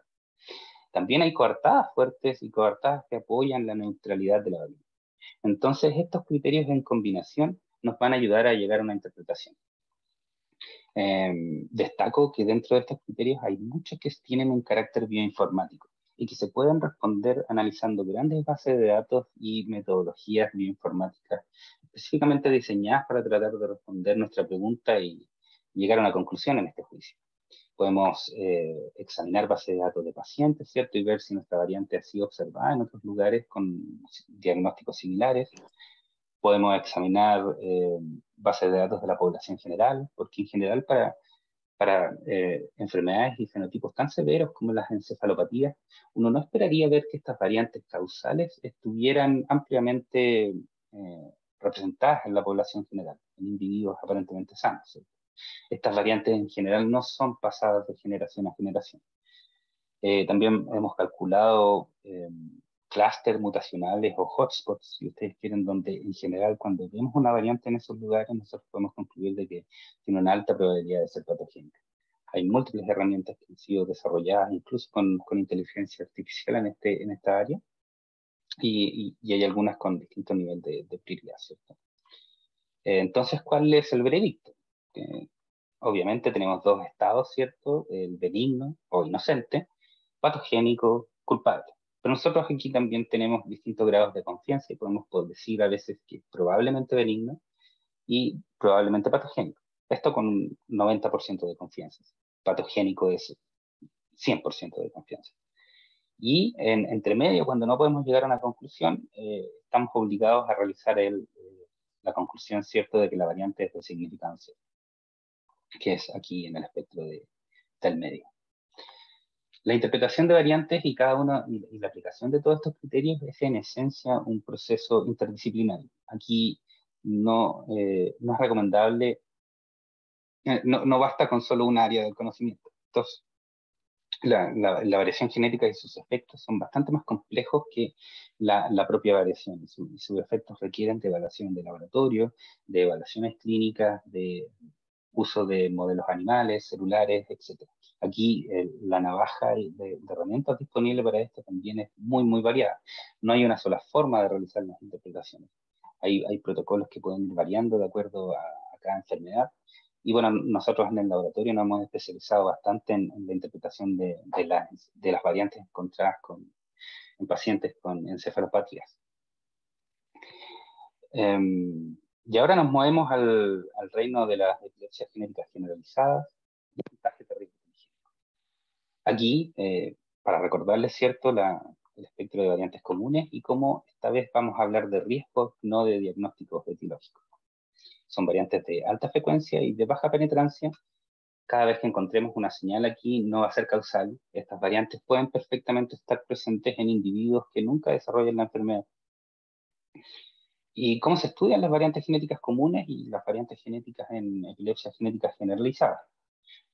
También hay coartadas fuertes y coartadas que apoyan la neutralidad de la variante. Entonces, estos criterios en combinación nos van a ayudar a llegar a una interpretación. Destaco que dentro de estos criterios hay muchos que tienen un carácter bioinformático y que se pueden responder analizando grandes bases de datos y metodologías bioinformáticas específicamente diseñadas para tratar de responder nuestra pregunta y llegar a una conclusión en este juicio. Podemos examinar bases de datos de pacientes, ¿cierto? Y ver si nuestra variante ha sido observada en otros lugares con diagnósticos similares. Podemos examinar bases de datos de la población general, porque en general para enfermedades y fenotipos tan severos como las encefalopatías, uno no esperaría ver que estas variantes causales estuvieran ampliamente representadas en la población general, en individuos aparentemente sanos, ¿sí? Estas variantes en general no son pasadas de generación a generación. También hemos calculado clústeres mutacionales o hotspots, si ustedes quieren, donde en general cuando vemos una variante en esos lugares, nosotros podemos concluir de que tiene una alta probabilidad de ser patogénica. Hay múltiples herramientas que han sido desarrolladas, incluso con inteligencia artificial en esta área, y hay algunas con distinto nivel de prioridad, ¿cierto? Entonces, ¿cuál es el veredicto? Obviamente tenemos dos estados, ¿cierto? El benigno o inocente, patogénico, culpable. Pero nosotros aquí también tenemos distintos grados de confianza y podemos decir a veces que es probablemente benigno y probablemente patogénico. Esto con un 90% de confianza. Patogénico es 100% de confianza. Y entre medio, cuando no podemos llegar a una conclusión, estamos obligados a realizar la conclusión, ¿cierto?, de que la variante es de significancia, que es aquí en el espectro del medio. La interpretación de variantes y cada uno y la aplicación de todos estos criterios es en esencia un proceso interdisciplinario. Aquí no es recomendable, no basta con solo un área del conocimiento. Entonces, la variación genética y sus efectos son bastante más complejos que la propia variación. Y sus efectos requieren de evaluación de laboratorio, de evaluaciones clínicas, de uso de modelos animales, celulares, etc. Aquí la navaja de herramientas disponible para esto también es muy, muy variada. No hay una sola forma de realizar las interpretaciones. Hay protocolos que pueden ir variando de acuerdo a cada enfermedad. Y bueno, nosotros en el laboratorio nos hemos especializado bastante en la interpretación de las variantes encontradas en pacientes con encefalopatías. Y ahora nos movemos al reino de las epilepsias genéticas generalizadas y el puntaje de riesgo genético. Aquí, para recordarles, ¿cierto?, el espectro de variantes comunes y cómo esta vez vamos a hablar de riesgos, no de diagnósticos etiológicos. Son variantes de alta frecuencia y de baja penetrancia. Cada vez que encontremos una señal aquí no va a ser causal. Estas variantes pueden perfectamente estar presentes en individuos que nunca desarrollan la enfermedad. ¿Y cómo se estudian las variantes genéticas comunes y las variantes genéticas en epilepsia genética generalizada?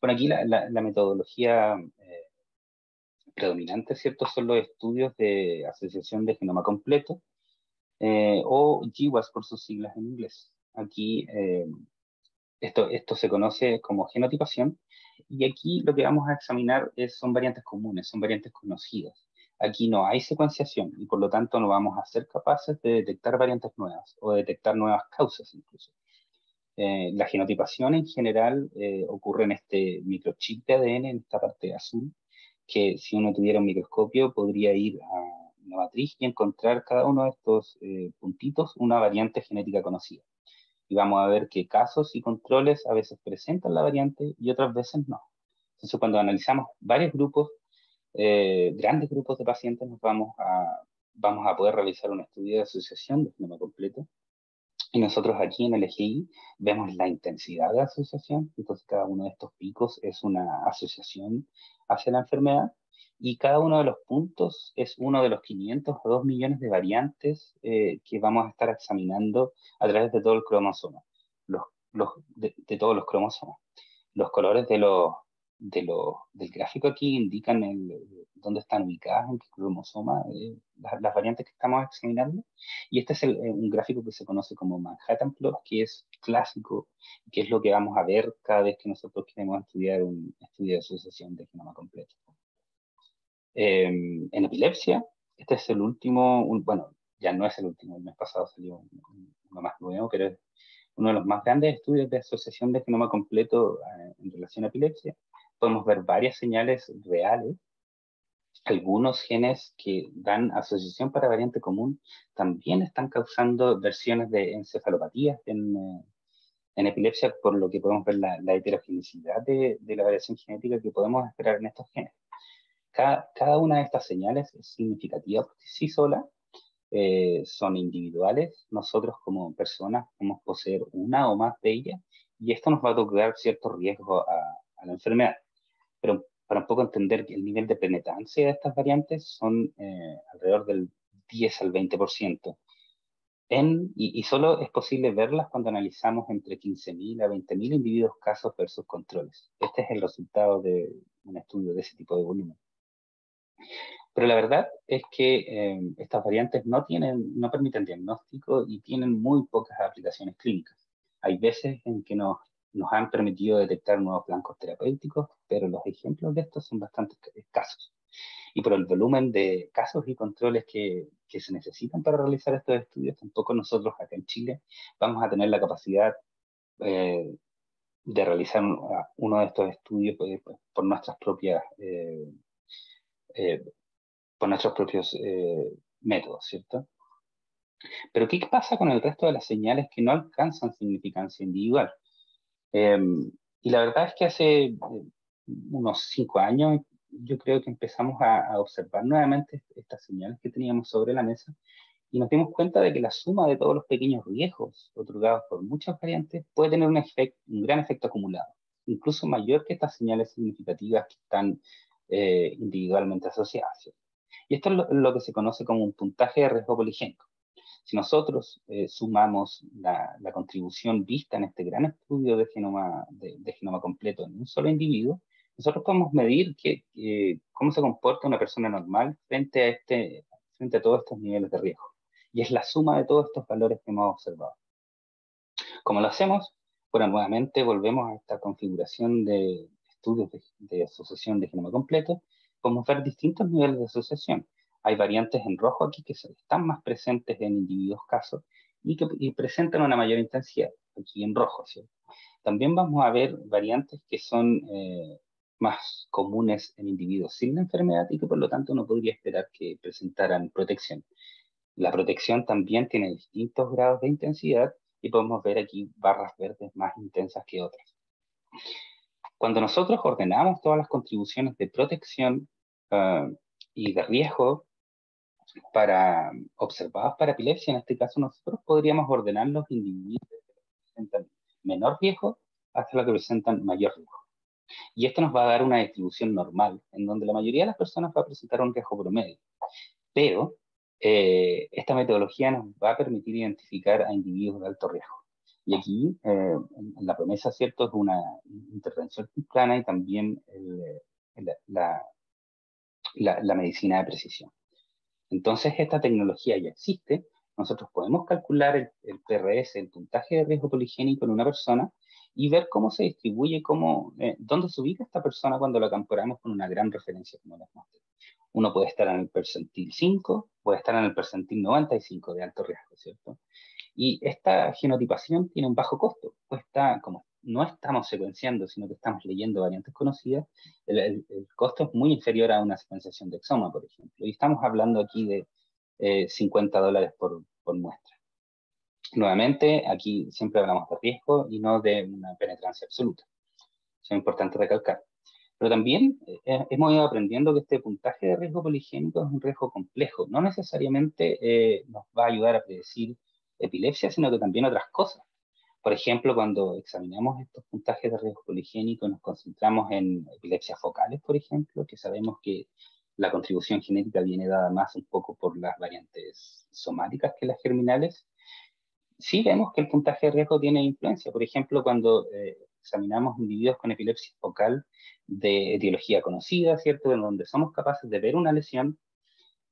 Bueno, aquí la metodología predominante, ¿cierto?, son los estudios de asociación de genoma completo, o GWAS por sus siglas en inglés. Aquí esto se conoce como genotipación, y aquí lo que vamos a examinar son variantes comunes, son variantes conocidas. Aquí no hay secuenciación y por lo tanto no vamos a ser capaces de detectar variantes nuevas o de detectar nuevas causas incluso. La genotipación en general ocurre en este microchip de ADN, en esta parte azul, que si uno tuviera un microscopio podría ir a una matriz y encontrar cada uno de estos puntitos una variante genética conocida. Y vamos a ver que casos y controles a veces presentan la variante y otras veces no. Entonces, cuando analizamos varios grupos, grandes grupos de pacientes, vamos a poder realizar un estudio de asociación de genoma completo. Y nosotros aquí en el EGI vemos la intensidad de asociación. Entonces, cada uno de estos picos es una asociación hacia la enfermedad. Y cada uno de los puntos es uno de los 500 o 2 millones de variantes que vamos a estar examinando a través de todo el cromosoma, de todos los cromosomas. Los colores del gráfico aquí indican dónde están ubicadas, en qué cromosoma, las variantes que estamos examinando. Y este es un gráfico que se conoce como Manhattan Plot, que es clásico, que es lo que vamos a ver cada vez que nosotros queremos estudiar un estudio de asociación de genoma completo. En epilepsia, este es el último, bueno, ya no es el último, el mes pasado salió uno más nuevo, pero es uno de los más grandes estudios de asociación de genoma completo en relación a epilepsia. Podemos ver varias señales reales. Algunos genes que dan asociación para variante común también están causando versiones de encefalopatías en epilepsia, por lo que podemos ver la heterogeneidad de la variación genética que podemos esperar en estos genes. Cada una de estas señales es significativa por sí sola, son individuales. Nosotros como personas podemos poseer una o más de ellas y esto nos va a otorgar cierto riesgo a la enfermedad. Pero para un poco entender que el nivel de penetrancia de estas variantes son alrededor del 10 al 20%. Y solo es posible verlas cuando analizamos entre 15.000 a 20.000 individuos casos versus controles. Este es el resultado de un estudio de ese tipo de volumen. Pero la verdad es que estas variantes no permiten diagnóstico y tienen muy pocas aplicaciones clínicas. Hay veces en que nos han permitido detectar nuevos blancos terapéuticos, pero los ejemplos de estos son bastante escasos. Y por el volumen de casos y controles que se necesitan para realizar estos estudios, tampoco nosotros acá en Chile vamos a tener la capacidad de realizar uno de estos estudios por nuestras propias eh, por nuestros propios métodos, ¿cierto? Pero ¿qué pasa con el resto de las señales que no alcanzan significancia individual? Eh, y la verdad es que hace unos 5 años yo creo que empezamos a observar nuevamente estas señales que teníamos sobre la mesa y nos dimos cuenta de que la suma de todos los pequeños riesgos otorgados por muchas variantes puede tener un gran efecto acumulado, incluso mayor que estas señales significativas que están individualmente asociadas, ¿cierto? Y esto es lo que se conoce como un puntaje de riesgo poligénico. Si nosotros sumamos la contribución vista en este gran estudio de genoma completo en un solo individuo, nosotros podemos medir cómo se comporta una persona normal frente a todos estos niveles de riesgo. Y es la suma de todos estos valores que hemos observado. ¿Cómo lo hacemos? Bueno, nuevamente volvemos a esta configuración de estudios de asociación de genoma completo. Podemos ver distintos niveles de asociación. Hay variantes en rojo aquí que están más presentes en individuos casos y presentan una mayor intensidad, aquí en rojo, ¿cierto? También vamos a ver variantes que son más comunes en individuos sin la enfermedad y que por lo tanto uno podría esperar que presentaran protección. La protección también tiene distintos grados de intensidad y podemos ver aquí barras verdes más intensas que otras. Cuando nosotros ordenamos todas las contribuciones de protección y de riesgo observadas para epilepsia, en este caso nosotros podríamos ordenar los individuos que presentan menor riesgo hasta los que presentan mayor riesgo. Y esto nos va a dar una distribución normal, en donde la mayoría de las personas va a presentar un riesgo promedio. Pero esta metodología nos va a permitir identificar a individuos de alto riesgo. Y aquí la promesa, ¿cierto?, es una intervención temprana y también la medicina de precisión. Entonces, esta tecnología ya existe. Nosotros podemos calcular el PRS, el puntaje de riesgo poligénico en una persona, y ver cómo se distribuye, dónde se ubica esta persona cuando la comparamos con una gran referencia como la mostré. Uno puede estar en el percentil 5, puede estar en el percentil 95 de alto riesgo, ¿cierto? Y esta genotipación tiene un bajo costo. Como no estamos secuenciando, sino que estamos leyendo variantes conocidas, el costo es muy inferior a una secuenciación de exoma, por ejemplo. Y estamos hablando aquí de $50 por muestra. Nuevamente, aquí siempre hablamos de riesgo y no de una penetrancia absoluta. Eso es importante recalcar. Pero también hemos ido aprendiendo que este puntaje de riesgo poligénico es un riesgo complejo. No necesariamente nos va a ayudar a predecir epilepsia, sino que también otras cosas. Por ejemplo, cuando examinamos estos puntajes de riesgo poligénico, nos concentramos en epilepsias focales, por ejemplo, que sabemos que la contribución genética viene dada más un poco por las variantes somáticas que las germinales. Sí vemos que el puntaje de riesgo tiene influencia. Por ejemplo, cuando examinamos individuos con epilepsia focal de etiología conocida, ¿cierto?, en donde somos capaces de ver una lesión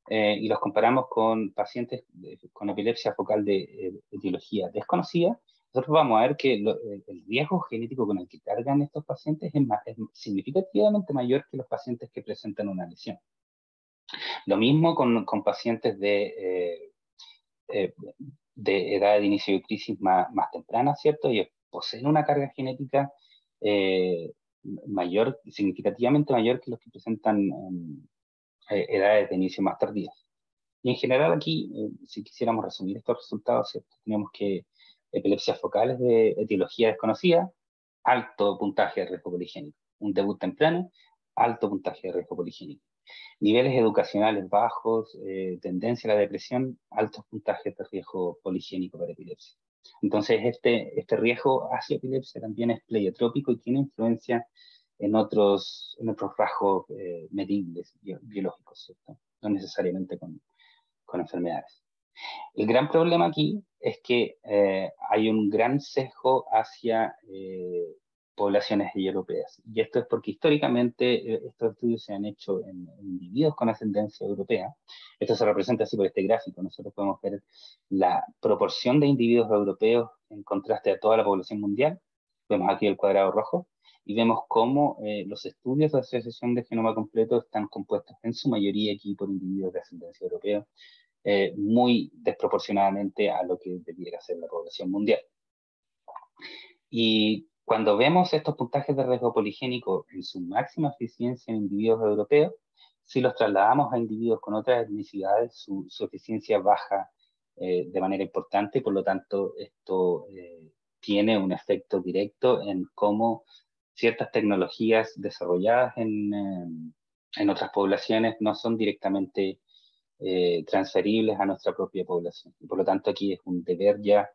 y los comparamos con pacientes con epilepsia focal de etiología desconocida, nosotros vamos a ver que el riesgo genético con el que cargan estos pacientes es significativamente mayor que los pacientes que presentan una lesión. Lo mismo con pacientes de edad de inicio de crisis más temprana, ¿cierto? Ellos poseen una carga genética significativamente mayor que los que presentan edades de inicio más tardías. Y en general aquí, si quisiéramos resumir estos resultados, ¿cierto?, tenemos que epilepsias focales de etiología desconocida, alto puntaje de riesgo poligénico. Un debut temprano, alto puntaje de riesgo poligénico. Niveles educacionales bajos, tendencia a la depresión, altos puntajes de riesgo poligénico para epilepsia. Entonces, este riesgo hacia epilepsia también es pleiotrópico y tiene influencia en otros rasgos medibles, biológicos, ¿cierto? No necesariamente con enfermedades. El gran problema aquí es que hay un gran sesgo hacia poblaciones europeas. Y esto es porque históricamente estos estudios se han hecho en individuos con ascendencia europea. Esto se representa así por este gráfico. Nosotros podemos ver la proporción de individuos europeos en contraste a toda la población mundial. Vemos aquí el cuadrado rojo y vemos cómo los estudios de asociación de genoma completo están compuestos en su mayoría aquí por individuos de ascendencia europea, muy desproporcionadamente a lo que debiera ser la población mundial. Y cuando vemos estos puntajes de riesgo poligénico en su máxima eficiencia en individuos europeos, si los trasladamos a individuos con otras etnicidades, su eficiencia baja de manera importante, por lo tanto, esto tiene un efecto directo en cómo ciertas tecnologías desarrolladas en otras poblaciones no son directamente transferibles a nuestra propia población. Y por lo tanto, aquí es un deber ya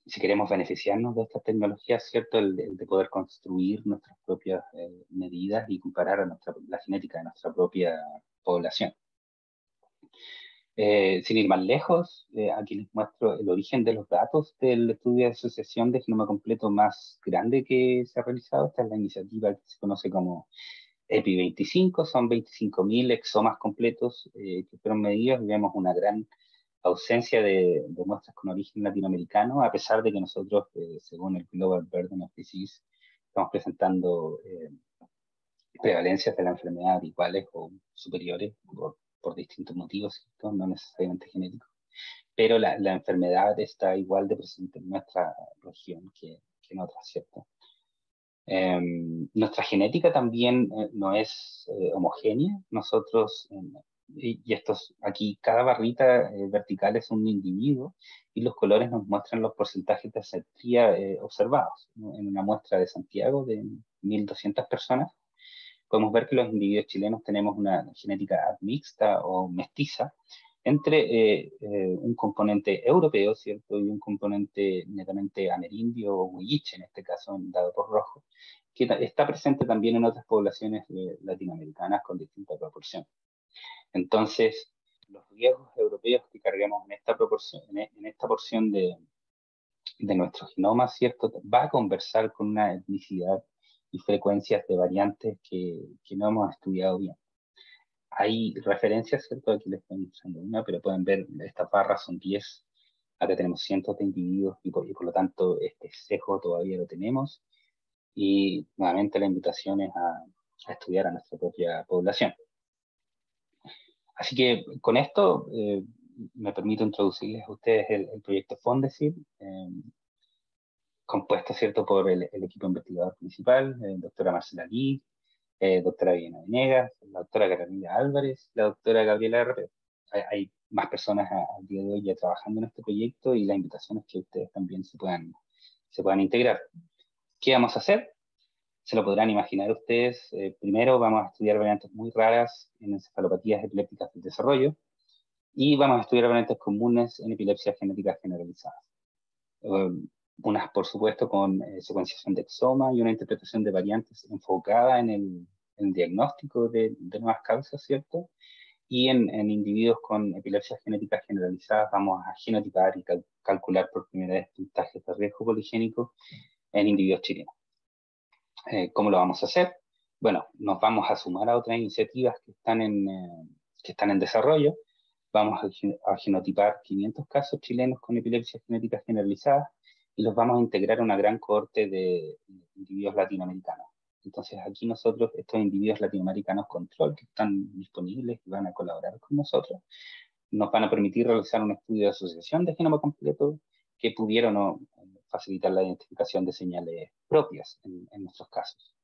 si queremos beneficiarnos de estas tecnologías, ¿cierto? El de poder construir nuestras propias medidas y comparar a la genética de nuestra propia población. Sin ir más lejos, aquí les muestro el origen de los datos del estudio de asociación de genoma completo más grande que se ha realizado. Esta es la iniciativa que se conoce como EPI25, son 25.000 exomas completos que fueron medidos y vemos una gran ausencia de muestras con origen latinoamericano, a pesar de que nosotros, según el Global Burden of Disease, estamos presentando prevalencias de la enfermedad iguales o superiores por distintos motivos, ¿cierto? No necesariamente genéticos. Pero la enfermedad está igual de presente en nuestra región que en otras, ¿cierto? Nuestra genética también no es homogénea. Nosotros, y estos aquí, cada barrita vertical es un individuo y los colores nos muestran los porcentajes de asimetría observados, ¿no? En una muestra de Santiago de 1.200 personas, podemos ver que los individuos chilenos tenemos una genética mixta o mestiza entre un componente europeo, ¿cierto? Y un componente netamente amerindio o huilliche, en este caso dado por rojo, que está presente también en otras poblaciones latinoamericanas con distinta proporción. Entonces, los riesgos europeos que cargamos en esta proporción, en esta porción de nuestro genoma, ¿cierto? Va a conversar con una etnicidad y frecuencias de variantes que no hemos estudiado bien. Hay referencias, ¿cierto? Aquí les estoy mostrando una, pero pueden ver, estas barras son 10. Acá tenemos cientos de individuos y por lo tanto este sesgo todavía lo tenemos. Y nuevamente la invitación es a estudiar a nuestra propia población. Así que con esto me permito introducirles a ustedes el proyecto Fondesit, compuesto, ¿cierto?, por el equipo investigador principal, doctora Marcela Lee, doctora Viviana Venegas, la doctora Carolina Álvarez, la doctora Gabriela RP. Hay más personas al día de hoy ya trabajando en este proyecto y la invitación es que ustedes también se puedan integrar. ¿Qué vamos a hacer? Se lo podrán imaginar ustedes. Primero vamos a estudiar variantes muy raras en encefalopatías epilépticas del desarrollo y vamos a estudiar variantes comunes en epilepsias genéticas generalizadas. Unas, por supuesto, con secuenciación de exoma y una interpretación de variantes enfocada en el diagnóstico de nuevas causas, ¿cierto? Y en individuos con epilepsias genéticas generalizadas vamos a genotipar y calcular por primera vez puntajes de riesgo poligénico en individuos chilenos. ¿Cómo lo vamos a hacer? Bueno, nos vamos a sumar a otras iniciativas que están en desarrollo. Vamos a genotipar 500 casos chilenos con epilepsias genéticas generalizadas y los vamos a integrar a una gran cohorte de individuos latinoamericanos. Entonces aquí nosotros, estos individuos latinoamericanos control que están disponibles y van a colaborar con nosotros, nos van a permitir realizar un estudio de asociación de genoma completo que pudiera o no facilitar la identificación de señales propias en nuestros casos.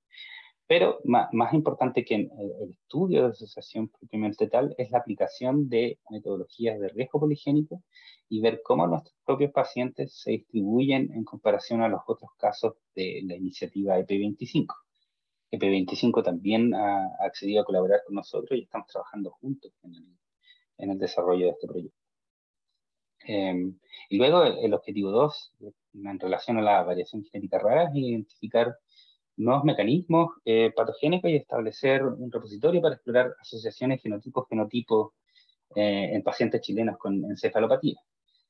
Pero más importante que el estudio de asociación propiamente tal es la aplicación de metodologías de riesgo poligénico y ver cómo nuestros propios pacientes se distribuyen en comparación a los otros casos de la iniciativa EP25. EP25 también ha accedido a colaborar con nosotros y estamos trabajando juntos en el desarrollo de este proyecto. Y luego el objetivo 2, en relación a la variación genética rara, es identificar nuevos mecanismos patogénicos y establecer un repositorio para explorar asociaciones genotipos-fenotipos en pacientes chilenos con encefalopatía.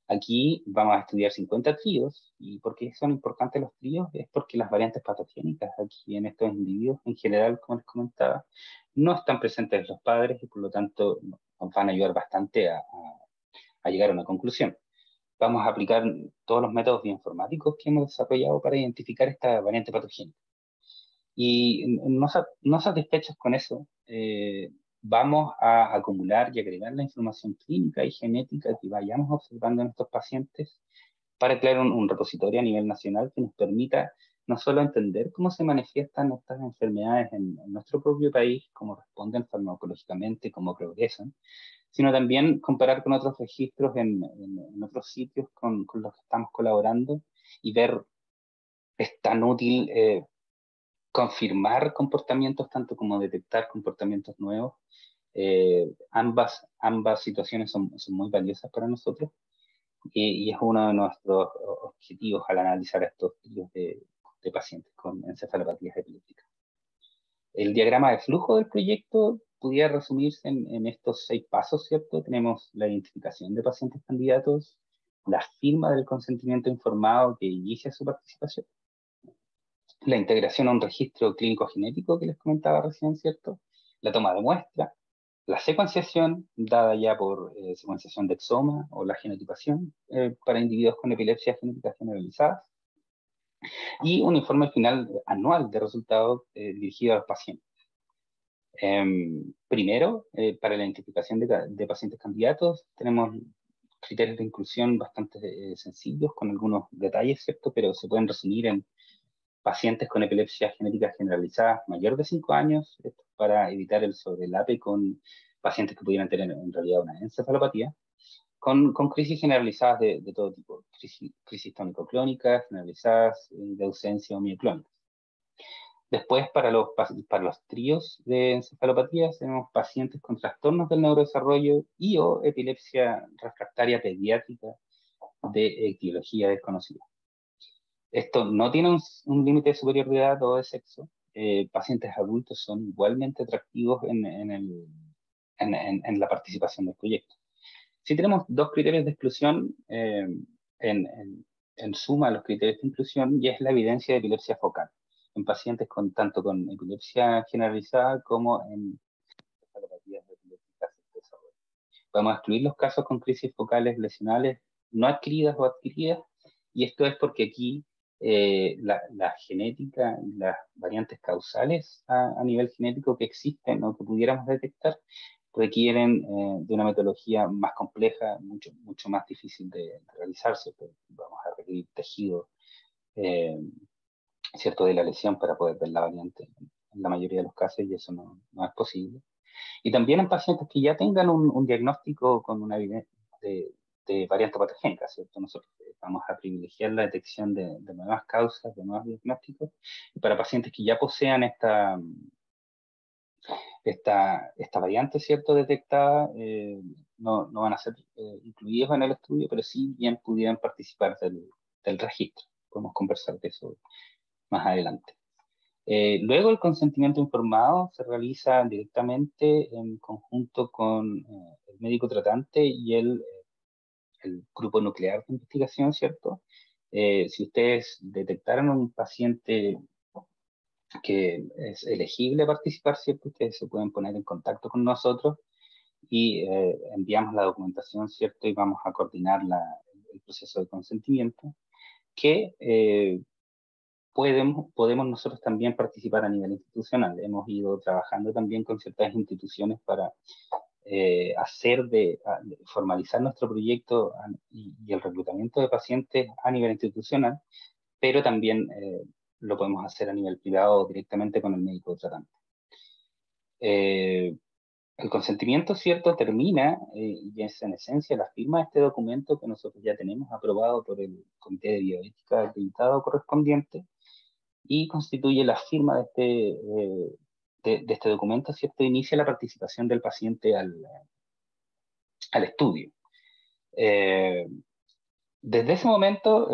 Aquí vamos a estudiar 50 tríos. ¿Y por qué son importantes los tríos? Es porque las variantes patogénicas aquí en estos individuos, en general, como les comentaba, no están presentes en los padres y por lo tanto nos van a ayudar bastante a llegar a una conclusión. Vamos a aplicar todos los métodos bioinformáticos que hemos desarrollado para identificar esta variante patogénica. Y no satisfechos con eso, vamos a acumular y agregar la información clínica y genética que vayamos observando en estos pacientes para crear un repositorio a nivel nacional que nos permita no solo entender cómo se manifiestan estas enfermedades en nuestro propio país, cómo responden farmacológicamente, cómo progresan, sino también comparar con otros registros en otros sitios con los que estamos colaborando y ver, es tan útil confirmar comportamientos tanto como detectar comportamientos nuevos. Ambas situaciones son muy valiosas para nosotros y es uno de nuestros objetivos al analizar estos tipos de pacientes con encefalopatías epilépticas. El diagrama de flujo del proyecto pudiera resumirse en estos 6 pasos, ¿cierto? Tenemos la identificación de pacientes candidatos, la firma del consentimiento informado que inicia su participación, la integración a un registro clínico genético que les comentaba recién, ¿cierto? La toma de muestra, la secuenciación dada ya por secuenciación de exoma o la genotipación para individuos con epilepsia genética generalizada y un informe final anual de resultados dirigido a los pacientes. Primero, para la identificación de pacientes candidatos, tenemos criterios de inclusión bastante sencillos, con algunos detalles, ¿cierto? Pero se pueden resumir en pacientes con epilepsia genética generalizada mayor de 5 años, esto para evitar el sobrelape con pacientes que pudieran tener en realidad una encefalopatía, con crisis generalizadas de todo tipo, crisis tónico-clónicas, generalizadas, de ausencia o mioclónicas. Después, para los tríos de encefalopatías, tenemos pacientes con trastornos del neurodesarrollo y o epilepsia refractaria pediátrica de etiología desconocida. Esto no tiene un límite de superioridad o de sexo. Pacientes adultos son igualmente atractivos en la participación del proyecto. Si tenemos 2 criterios de exclusión, en suma los criterios de inclusión, y es la evidencia de epilepsia focal en pacientes tanto con epilepsia generalizada como en encefalopatías epilépticas de desarrollo. Podemos excluir los casos con crisis focales lesionales no adquiridas o adquiridas, y esto es porque aquí la genética y las variantes causales a nivel genético que existen o que pudiéramos detectar requieren de una metodología más compleja, mucho más difícil de realizarse. Vamos a requerir tejido, ¿cierto?, de la lesión para poder ver la variante en la mayoría de los casos, y eso no es posible. Y también en pacientes que ya tengan un diagnóstico con una evidencia de variante patogénica, ¿cierto? Nosotros vamos a privilegiar la detección de nuevas causas, de nuevos diagnósticos, y para pacientes que ya posean esta variante, ¿cierto?, detectada, no van a ser incluidos en el estudio, pero sí bien pudieran participar del registro. Podemos conversar de eso más adelante. Luego el consentimiento informado se realiza directamente en conjunto con el médico tratante y el grupo nuclear de investigación, ¿cierto? Si ustedes detectaron un paciente que es elegible a participar, ¿cierto? Ustedes se pueden poner en contacto con nosotros y enviamos la documentación, ¿cierto? Y vamos a coordinar el proceso de consentimiento, que podemos nosotros también participar a nivel institucional. Hemos ido trabajando también con ciertas instituciones para formalizar nuestro proyecto y el reclutamiento de pacientes a nivel institucional, pero también lo podemos hacer a nivel privado directamente con el médico tratante. El consentimiento, ¿cierto?, termina, y es en esencia la firma de este documento que nosotros ya tenemos aprobado por el Comité de Bioética acreditado correspondiente, y constituye la firma de este documento, ¿cierto? Inicia la participación del paciente al estudio. Desde ese momento,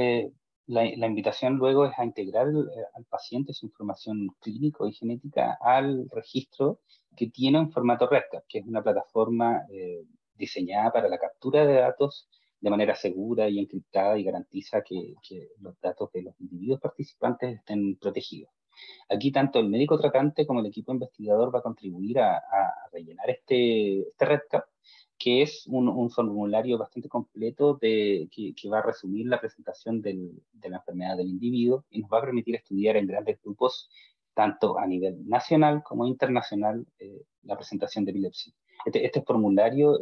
la invitación luego es a integrar al paciente su información clínica y genética al registro que tiene un formato REDCap, que es una plataforma diseñada para la captura de datos de manera segura y encriptada y garantiza que los datos de los individuos participantes estén protegidos. Aquí tanto el médico tratante como el equipo investigador va a contribuir a rellenar este REDCap, que es un formulario bastante completo que va a resumir la presentación de la enfermedad del individuo y nos va a permitir estudiar en grandes grupos, tanto a nivel nacional como internacional, la presentación de epilepsia. Este formulario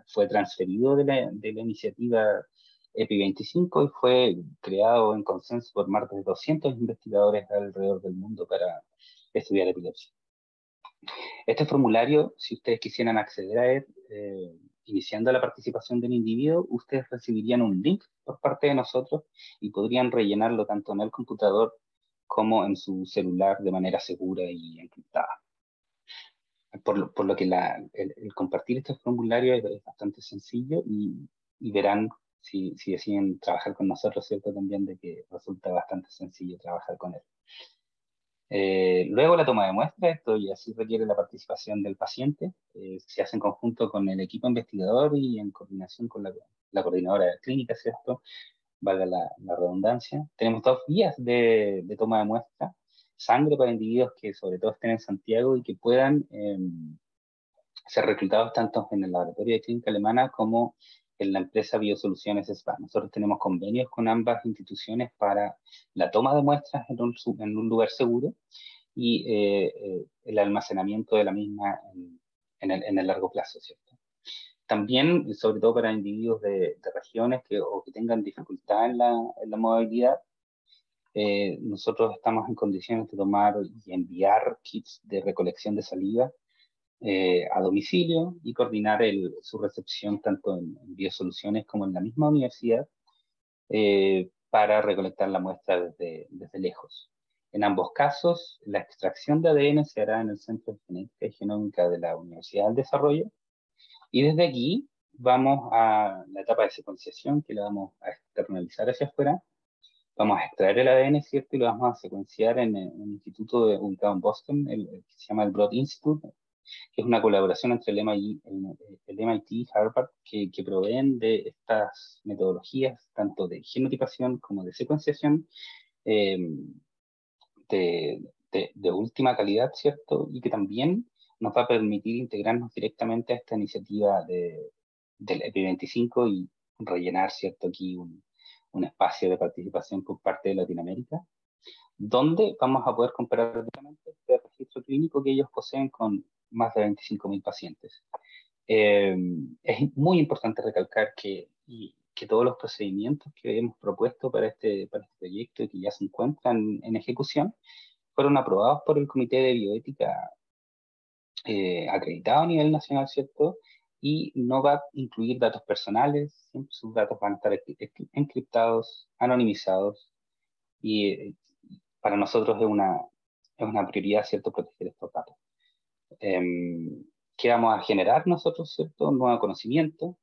fue transferido de la iniciativa EPI25 y fue creado en consenso por más de 200 investigadores alrededor del mundo para estudiar epilepsia. Este formulario, si ustedes quisieran acceder a él, iniciando la participación del individuo, ustedes recibirían un link por parte de nosotros y podrían rellenarlo tanto en el computador como en su celular de manera segura y encriptada. Por lo que el compartir este formulario es bastante sencillo y verán si deciden trabajar con nosotros, ¿cierto? También de que resulta bastante sencillo trabajar con él. Luego la toma de muestra, esto ya sí requiere la participación del paciente, se hace en conjunto con el equipo investigador y en coordinación con la coordinadora de clínica, ¿cierto? Valga la redundancia. Tenemos 2 vías de toma de muestra: sangre para individuos que sobre todo estén en Santiago y que puedan ser reclutados tanto en el laboratorio de clínica alemana como en la empresa Biosoluciones SPA. Nosotros tenemos convenios con ambas instituciones para la toma de muestras en un lugar seguro y el almacenamiento de la misma en el largo plazo, ¿cierto? También, sobre todo para individuos de regiones que tengan dificultad en la movilidad, nosotros estamos en condiciones de tomar y enviar kits de recolección de saliva a domicilio y coordinar su recepción tanto en Biosoluciones como en la misma universidad para recolectar la muestra desde lejos. En ambos casos, la extracción de ADN se hará en el Centro de Genética y Genómica de la Universidad del Desarrollo y desde aquí vamos a la etapa de secuenciación que la vamos a externalizar hacia afuera. Vamos a extraer el ADN, ¿cierto? Y lo vamos a secuenciar en un instituto ubicado en Boston, que se llama el Broad Institute, que es una colaboración entre el MIT y Harvard, que proveen de estas metodologías, tanto de genotipación como de secuenciación, de última calidad, ¿cierto? Y que también nos va a permitir integrarnos directamente a esta iniciativa del EPI25 y rellenar, ¿cierto? Aquí un espacio de participación por parte de Latinoamérica, donde vamos a poder comparar directamente este registro clínico que ellos poseen con más de 25.000 pacientes. Es muy importante recalcar que todos los procedimientos que hemos propuesto para este proyecto y que ya se encuentran en ejecución fueron aprobados por el Comité de Bioética acreditado a nivel nacional, ¿cierto? Y no va a incluir datos personales, siempre sus datos van a estar encriptados, anonimizados, y para nosotros es una prioridad, ¿cierto?, proteger estos datos. ¿Qué vamos a generar nosotros, ¿cierto? Un nuevo conocimiento,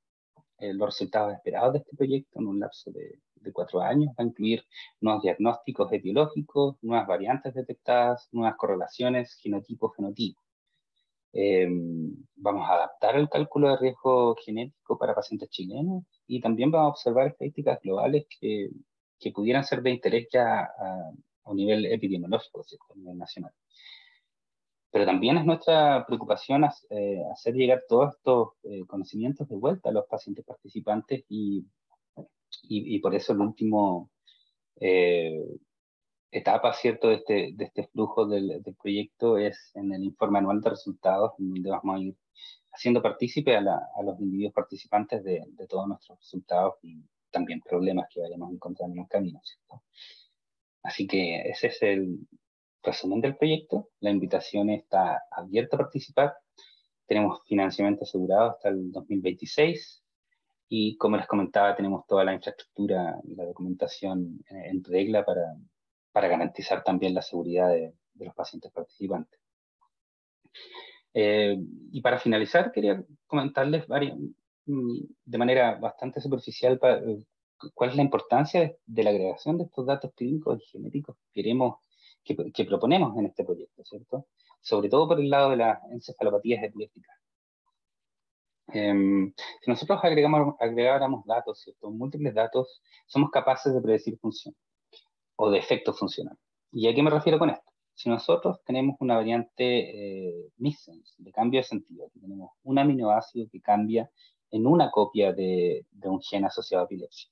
los resultados esperados de este proyecto en un lapso de 4 años, va a incluir nuevos diagnósticos etiológicos, nuevas variantes detectadas, nuevas correlaciones genotipo-fenotipo. Vamos a adaptar el cálculo de riesgo genético para pacientes chilenos y también vamos a observar estadísticas globales que pudieran ser de interés ya a un nivel epidemiológico, ¿cierto?, a nivel nacional. Pero también es nuestra preocupación hacer llegar todos estos conocimientos de vuelta a los pacientes participantes y por eso el último etapa, ¿cierto?, de este flujo del proyecto es en el informe anual de resultados, en donde vamos a ir haciendo partícipe a los individuos participantes de todos nuestros resultados y también problemas que vayamos encontrando en el camino, ¿cierto? Así que ese es el resumen del proyecto. La invitación está abierta a participar. Tenemos financiamiento asegurado hasta el 2026 y, como les comentaba, tenemos toda la infraestructura y la documentación en regla para garantizar también la seguridad de los pacientes participantes. Y para finalizar, quería comentarles de manera bastante superficial cuál es la importancia de la agregación de estos datos clínicos y genéticos que proponemos en este proyecto, ¿cierto? Sobre todo por el lado de las encefalopatías epilépticas. Si nosotros agregáramos datos, ¿cierto? Múltiples datos, somos capaces de predecir función o de efecto funcional. ¿Y a qué me refiero con esto? Si nosotros tenemos una variante missense, de cambio de sentido, que tenemos un aminoácido que cambia en una copia de un gen asociado a epilepsia.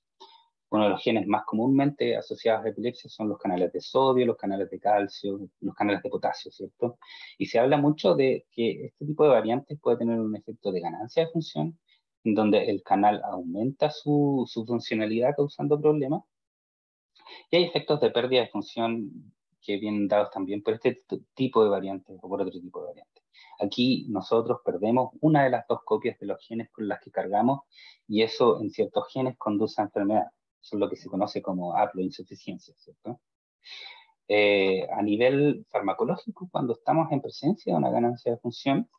Uno de los genes más comúnmente asociados a epilepsia son los canales de sodio, los canales de calcio, los canales de potasio, ¿cierto? Y se habla mucho de que este tipo de variantes puede tener un efecto de ganancia de función, en donde el canal aumenta su funcionalidad causando problemas, y hay efectos de pérdida de función que vienen dados también por este tipo de variantes o por otro tipo de variantes. Aquí nosotros perdemos una de las dos copias de los genes con las que cargamos, y eso en ciertos genes conduce a enfermedad. Eso es lo que se conoce como haploinsuficiencia, ¿cierto? A nivel farmacológico, cuando estamos en presencia de una ganancia de función,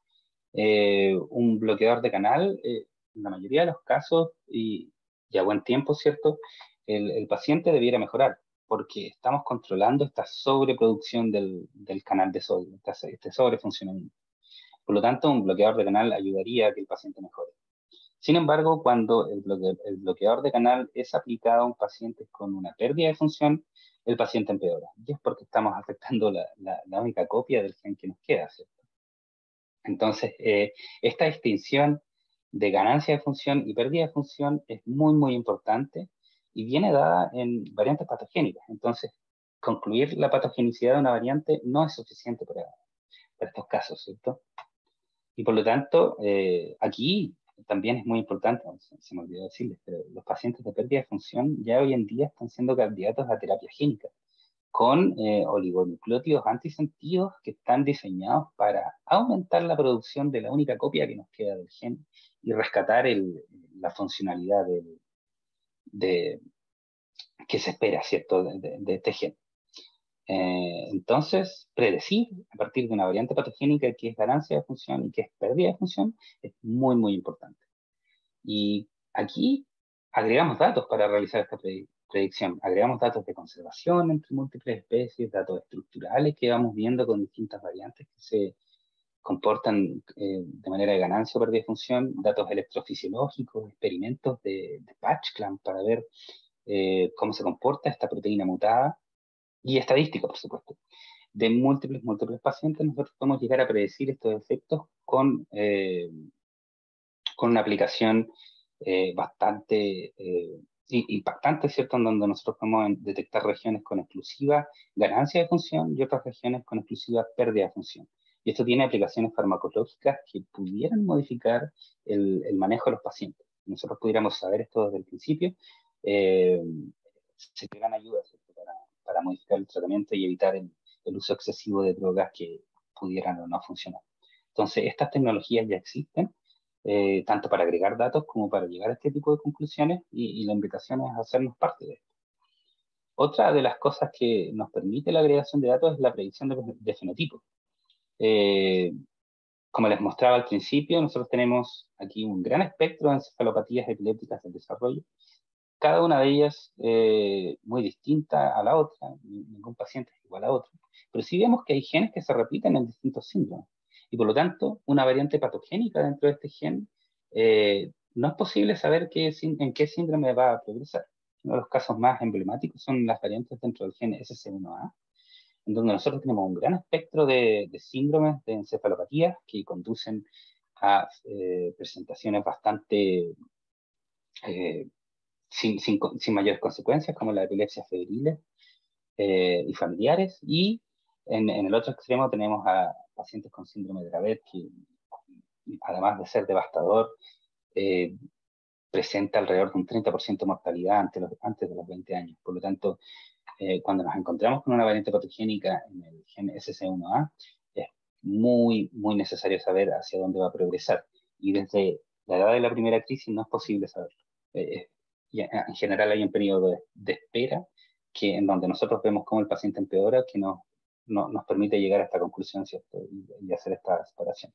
un bloqueador de canal, en la mayoría de los casos, y a buen tiempo, ¿cierto? El paciente debiera mejorar, porque estamos controlando esta sobreproducción del canal de sodio, este sobrefuncionamiento. Por lo tanto, un bloqueador de canal ayudaría a que el paciente mejore. Sin embargo, cuando el bloqueador de canal es aplicado a un paciente con una pérdida de función, el paciente empeora. Y es porque estamos afectando la única copia del gen que nos queda, ¿cierto? Entonces, esta distinción de ganancia de función y pérdida de función es muy, muy importante y viene dada en variantes patogénicas. Entonces, concluir la patogenicidad de una variante no es suficiente para estos casos, ¿cierto? Y por lo tanto, aquí también es muy importante, se me olvidó decirles, pero los pacientes de pérdida de función ya hoy en día están siendo candidatos a terapia génica con oligonucleótidos antisensitivos que están diseñados para aumentar la producción de la única copia que nos queda del gen y rescatar la funcionalidad de, que se espera, ¿cierto?, de este gen. Entonces, predecir a partir de una variante patogénica que es ganancia de función y que es pérdida de función es muy, muy importante. Y aquí agregamos datos para realizar esta predicción. Agregamos datos de conservación entre múltiples especies, datos estructurales que vamos viendo con distintas variantes que se comportan de manera de ganancia o pérdida de función, datos electrofisiológicos, experimentos de patch clamp para ver cómo se comporta esta proteína mutada, y estadística, por supuesto. De múltiples pacientes, nosotros podemos llegar a predecir estos efectos con una aplicación bastante impactante, ¿cierto? En donde nosotros podemos detectar regiones con exclusiva ganancia de función y otras regiones con exclusiva pérdida de función. Y esto tiene aplicaciones farmacológicas que pudieran modificar el manejo de los pacientes. Si nosotros pudiéramos saber esto desde el principio, se gran ayuda, ¿cierto?, para modificar el tratamiento y evitar el uso excesivo de drogas que pudieran o no funcionar. Entonces, estas tecnologías ya existen, tanto para agregar datos como para llegar a este tipo de conclusiones, y la invitación es a hacernos parte de esto. Otra de las cosas que nos permite la agregación de datos es la predicción de fenotipos. Como les mostraba al principio, nosotros tenemos aquí un gran espectro de encefalopatías epilépticas del desarrollo, cada una de ellas muy distinta a la otra, ningún paciente es igual a otro, pero sí vemos que hay genes que se repiten en distintos síndromes, y por lo tanto, una variante patogénica dentro de este gen, no es posible saber en qué síndrome va a progresar. Uno de los casos más emblemáticos son las variantes dentro del gen SC1A, en donde nosotros tenemos un gran espectro de síndromes de encefalopatías que conducen a presentaciones bastante sin mayores consecuencias, como la epilepsia febriles y familiares. Y en el otro extremo tenemos a pacientes con síndrome de Dravet, que además de ser devastador, presenta alrededor de un 30% de mortalidad antes de los 20 años. Por lo tanto, cuando nos encontramos con una variante patogénica en el gen SC1A, es muy, muy necesario saber hacia dónde va a progresar. Y desde la edad de la primera crisis no es posible saberlo. Y en general hay un periodo de espera en donde nosotros vemos cómo el paciente empeora, que nos permite llegar a esta conclusión, ¿cierto?, y hacer esta separación.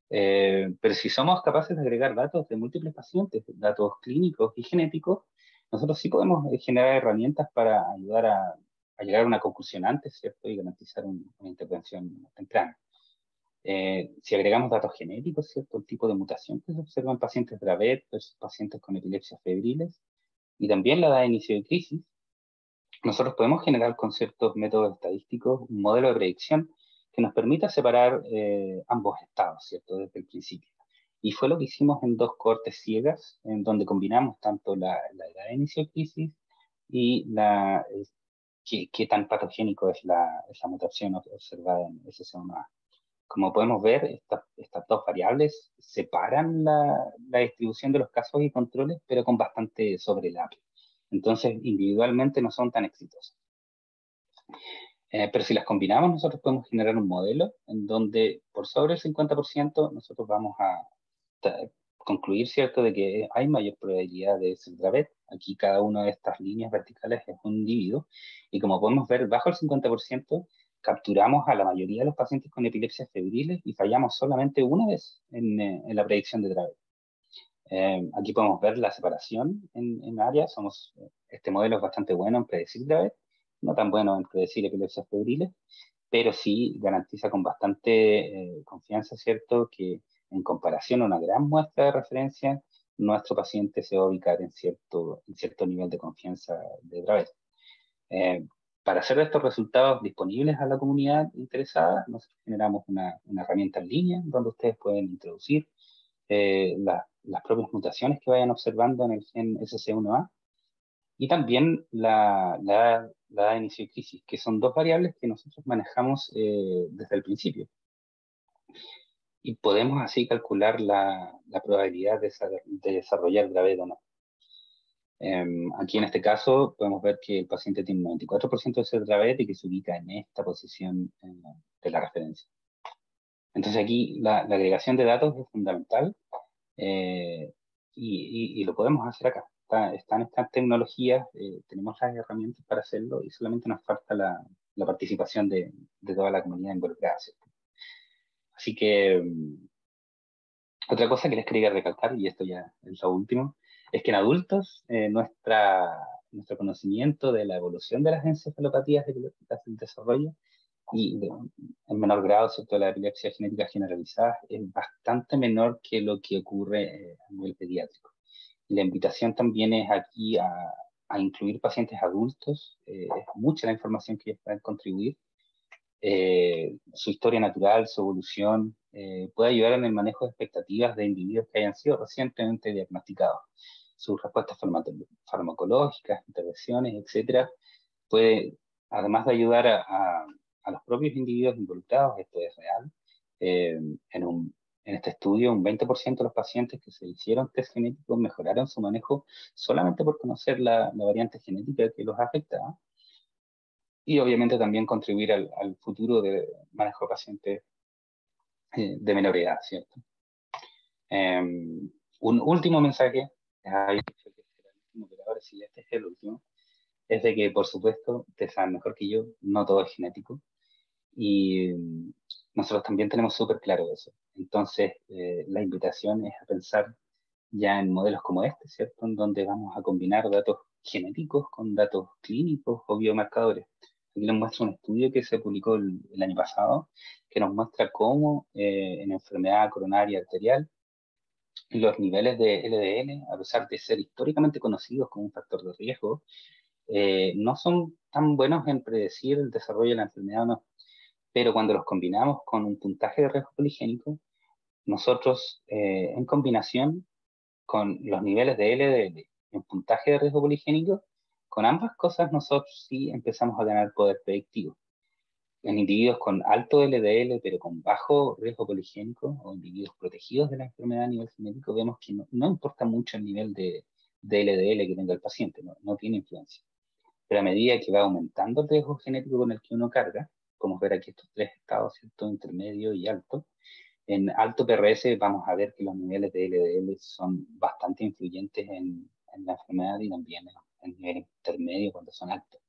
Pero si somos capaces de agregar datos de múltiples pacientes, datos clínicos y genéticos, nosotros sí podemos generar herramientas para ayudar a llegar a una conclusión antes, ¿cierto?, y garantizar una intervención temprana. Si agregamos datos genéticos, ¿cierto? El tipo de mutación que se observa en pacientes Dravet versus pacientes con epilepsias febriles, y también la edad de inicio de crisis, nosotros podemos generar con ciertos métodos estadísticos un modelo de predicción que nos permita separar ambos estados, ¿cierto? Desde el principio. Y fue lo que hicimos en dos cohortes ciegas, en donde combinamos tanto la edad de inicio de crisis y qué tan patogénico es la mutación observada en SC1A. Como podemos ver, estas dos variables separan la distribución de los casos y controles, pero con bastante sobrelape. Entonces, individualmente no son tan exitosas. Pero si las combinamos, nosotros podemos generar un modelo en donde por sobre el 50% nosotros vamos a concluir, ¿cierto?, de que hay mayor probabilidad de ser Dravet. Aquí cada una de estas líneas verticales es un individuo, y como podemos ver, bajo el 50% capturamos a la mayoría de los pacientes con epilepsias febriles y fallamos solamente una vez en la predicción de Dravet. Aquí podemos ver la separación en áreas. Este modelo es bastante bueno en predecir Dravet, no tan bueno en predecir epilepsias febriles, pero sí garantiza con bastante confianza, ¿cierto?, que en comparación a una gran muestra de referencia, nuestro paciente se va a ubicar en cierto nivel de confianza de Dravet. Para hacer estos resultados disponibles a la comunidad interesada, nosotros generamos una herramienta en línea donde ustedes pueden introducir las propias mutaciones que vayan observando en el gen SC1A, y también la edad de inicio de crisis, que son dos variables que nosotros manejamos desde el principio. Y podemos así calcular la probabilidad de desarrollar Dravet o no. Aquí en este caso podemos ver que el paciente tiene un 94% de ser Dravet y que se ubica en esta posición de la referencia. Entonces aquí la agregación de datos es fundamental, y lo podemos hacer acá. Están estas tecnologías, tenemos las herramientas para hacerlo, y solamente nos falta la participación de toda la comunidad involucrada, ¿cierto? Así que otra cosa que les quería recalcar, y esto ya es lo último, es que en adultos nuestro conocimiento de la evolución de las encefalopatías epilépticas del desarrollo, y en menor grado, ¿cierto?, la epilepsia genética generalizada, es bastante menor que lo que ocurre a nivel pediátrico. Y la invitación también es aquí a incluir pacientes adultos. Es mucha la información que ellos pueden contribuir. Su historia natural, su evolución, puede ayudar en el manejo de expectativas de individuos que hayan sido recientemente diagnosticados. Sus respuestas farmacológicas, intervenciones, etcétera, puede, además de ayudar a los propios individuos involucrados, esto es real. En este estudio, un 20% de los pacientes que se hicieron test genéticos mejoraron su manejo solamente por conocer la variante genética que los afecta. Y obviamente también contribuir al futuro de manejo de pacientes de menor edad, ¿cierto? Un último mensaje, ahí, pero ahora sí, este es el último, es de que, por supuesto, ustedes saben mejor que yo, no todo es genético, y nosotros también tenemos súper claro eso. Entonces, la invitación es a pensar ya en modelos como este, ¿cierto?, en donde vamos a combinar datos genéticos con datos clínicos o biomarcadores. Aquí les muestro un estudio que se publicó el año pasado, que nos muestra cómo en enfermedad coronaria arterial, los niveles de LDL, a pesar de ser históricamente conocidos como un factor de riesgo, no son tan buenos en predecir el desarrollo de la enfermedad o no. Pero cuando los combinamos con un puntaje de riesgo poligénico, nosotros, en combinación con los niveles de LDL y un puntaje de riesgo poligénico, con ambas cosas nosotros sí empezamos a ganar poder predictivo. En individuos con alto LDL pero con bajo riesgo poligénico, o individuos protegidos de la enfermedad a nivel genético, vemos que no importa mucho el nivel de LDL que tenga el paciente, no tiene influencia. Pero a medida que va aumentando el riesgo genético con el que uno carga, podemos ver aquí estos tres estados, ¿cierto?, intermedio y alto. En alto PRS vamos a ver que los niveles de LDL son bastante influyentes en la enfermedad, y también en nivel intermedio cuando son altos.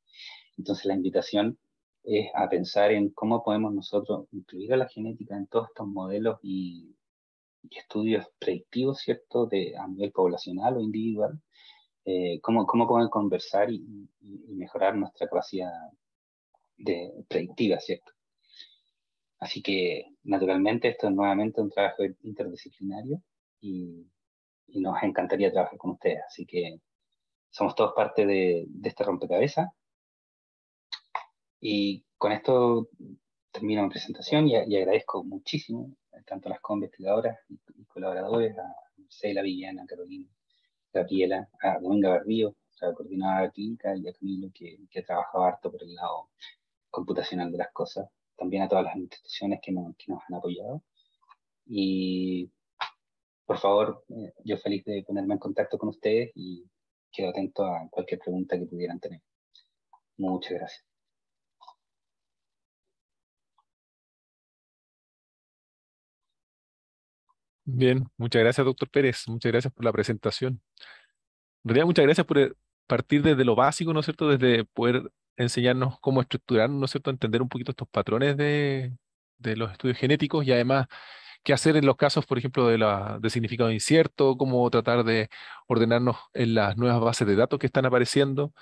Entonces la invitación es a pensar en cómo podemos nosotros incluir a la genética en todos estos modelos y estudios predictivos, ¿cierto?, a nivel poblacional o individual. Cómo podemos conversar y mejorar nuestra capacidad predictiva, ¿cierto? Así que, naturalmente, esto es nuevamente un trabajo interdisciplinario y nos encantaría trabajar con ustedes. Así que somos todos parte de este rompecabezas. Y con esto termino mi presentación y agradezco muchísimo tanto a las co-investigadoras y colaboradores, a Marcela, Viviana, Carolina, Gabriela, a Dominga Barbío, la coordinadora clínica, y a Camilo, que ha trabajado harto por el lado computacional de las cosas. También a todas las instituciones que nos han apoyado. Y por favor, yo feliz de ponerme en contacto con ustedes y quedo atento a cualquier pregunta que pudieran tener. Muchas gracias. Bien, muchas gracias, doctor Pérez. Muchas gracias por la presentación. En realidad, muchas gracias por partir desde lo básico, ¿no es cierto? Desde poder enseñarnos cómo estructurar, ¿no es cierto? Entender un poquito estos patrones de los estudios genéticos y además qué hacer en los casos, por ejemplo, de significado incierto, cómo tratar de ordenarnos en las nuevas bases de datos que están apareciendo.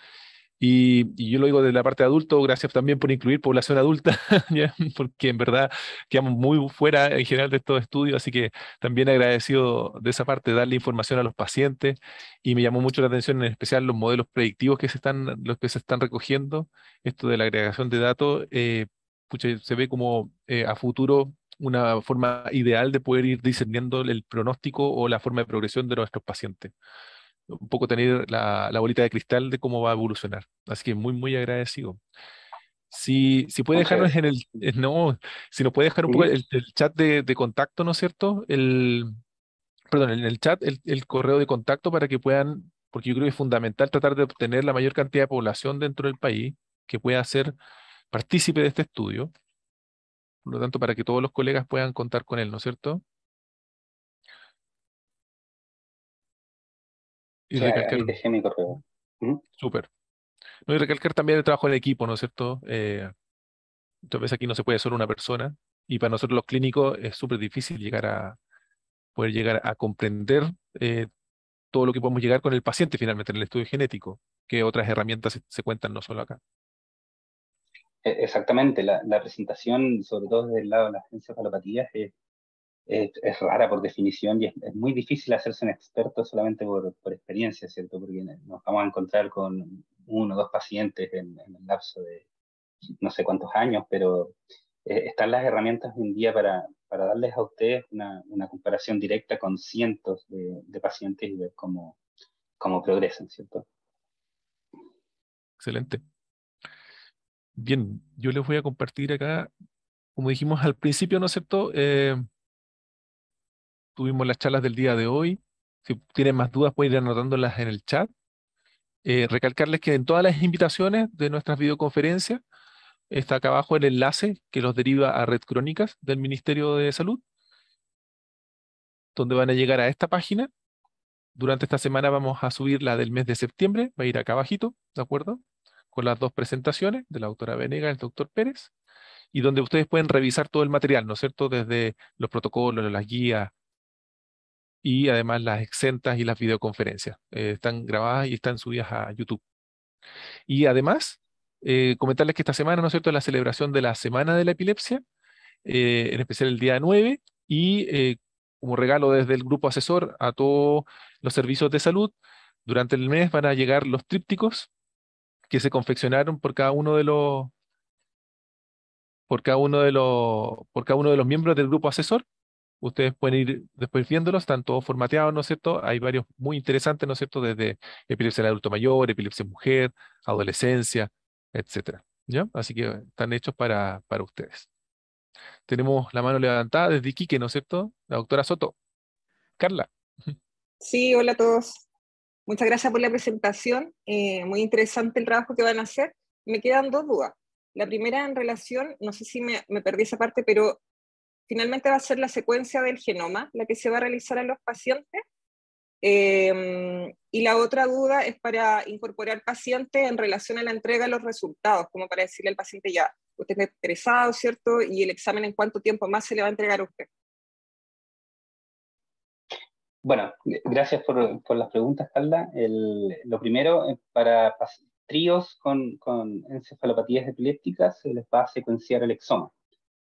Y yo lo digo de la parte de adulto, gracias también por incluir población adulta, ¿ya? Porque en verdad quedamos muy fuera en general de estos estudios, así que también agradecido de esa parte, darle información a los pacientes, y me llamó mucho la atención en especial los modelos predictivos los que se están recogiendo, esto de la agregación de datos, pucha, se ve como a futuro una forma ideal de poder ir discerniendo el pronóstico o la forma de progresión de nuestros pacientes, un poco tener la bolita de cristal de cómo va a evolucionar. Así que muy, muy agradecido. Si puede Muchas dejarnos gracias. no, si nos puede dejar un poco ¿Sí? el chat de contacto, ¿no es cierto? Perdón, en el chat el correo de contacto para que puedan, porque yo creo que es fundamental tratar de obtener la mayor cantidad de población dentro del país que pueda ser partícipe de este estudio. Por lo tanto, para que todos los colegas puedan contar con él, ¿no es cierto? Y Sí, recalcar, ahí dejé mi correo. ¿Mm? súper. No, y recalcar también el trabajo en equipo, ¿no es cierto? Muchas veces aquí no se puede solo una persona, y para nosotros los clínicos es súper difícil poder llegar a comprender todo lo que podemos llegar con el paciente finalmente en el estudio genético, que otras herramientas se cuentan no solo acá. Exactamente, la presentación, sobre todo desde el lado de las encefalopatías, es rara por definición y es muy difícil hacerse un experto solamente por experiencia, ¿cierto? Porque nos vamos a encontrar con uno o dos pacientes en el lapso de no sé cuántos años, pero están las herramientas hoy en día para darles a ustedes una comparación directa con cientos de pacientes y ver cómo progresan, ¿cierto? Excelente. Bien, yo les voy a compartir acá, como dijimos al principio, ¿no es cierto? Tuvimos las charlas del día de hoy. Si tienen más dudas, pueden ir anotándolas en el chat. Recalcarles que en todas las invitaciones de nuestras videoconferencias está acá abajo el enlace que los deriva a Red Crónicas del Ministerio de Salud, donde van a llegar a esta página. Durante esta semana vamos a subir la del mes de septiembre, va a ir acá abajito, ¿de acuerdo? Con las dos presentaciones de la doctora Venega y el doctor Pérez, y donde ustedes pueden revisar todo el material, ¿no es cierto? Desde los protocolos, las guías y además las exentas y las videoconferencias. Están grabadas y están subidas a YouTube. Y además, comentarles que esta semana, ¿no es cierto?, es la celebración de la Semana de la Epilepsia, en especial el día 9, y como regalo desde el grupo asesor a todos los servicios de salud, durante el mes van a llegar los trípticos que se confeccionaron por cada uno de los miembros del grupo asesor. Ustedes pueden ir después viéndolos, están todos formateados, ¿no es cierto? Hay varios muy interesantes, ¿no es cierto? Desde epilepsia en adulto mayor, epilepsia en mujer, adolescencia, etcétera. ¿Ya? Así que están hechos para ustedes. Tenemos la mano levantada desde Iquique, ¿no es cierto? La doctora Soto. Carla. Sí, hola a todos. Muchas gracias por la presentación. Muy interesante el trabajo que van a hacer. Me quedan dos dudas. La primera en relación, no sé si me perdí esa parte, pero finalmente va a ser la secuencia del genoma la que se va a realizar en los pacientes. Y la otra duda es para incorporar pacientes en relación a la entrega de los resultados, como para decirle al paciente ya, usted está interesado, ¿cierto? Y el examen en cuánto tiempo más se le va a entregar a usted. Bueno, gracias por las preguntas, Carla. Lo primero, para tríos con encefalopatías epilépticas se les va a secuenciar el exoma.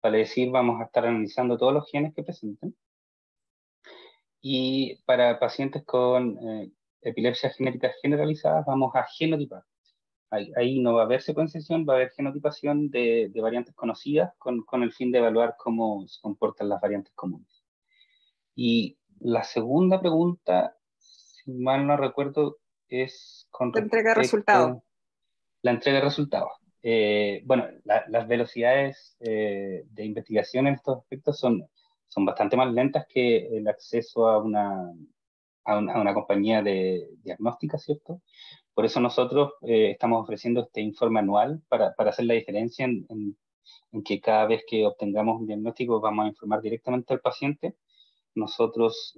vale decir, vamos a estar analizando todos los genes que presenten. Y para pacientes con epilepsia genética generalizada, vamos a genotipar. Ahí no va a haber secuenciación, va a haber genotipación de variantes conocidas con el fin de evaluar cómo se comportan las variantes comunes. Y la segunda pregunta, si mal no recuerdo, es con La entrega de respecto resultados. la entrega de resultados. Bueno, las velocidades de investigación en estos aspectos son bastante más lentas que el acceso a una compañía de diagnóstica, ¿cierto? Por eso nosotros estamos ofreciendo este informe anual para hacer la diferencia en que cada vez que obtengamos un diagnóstico vamos a informar directamente al paciente. Nosotros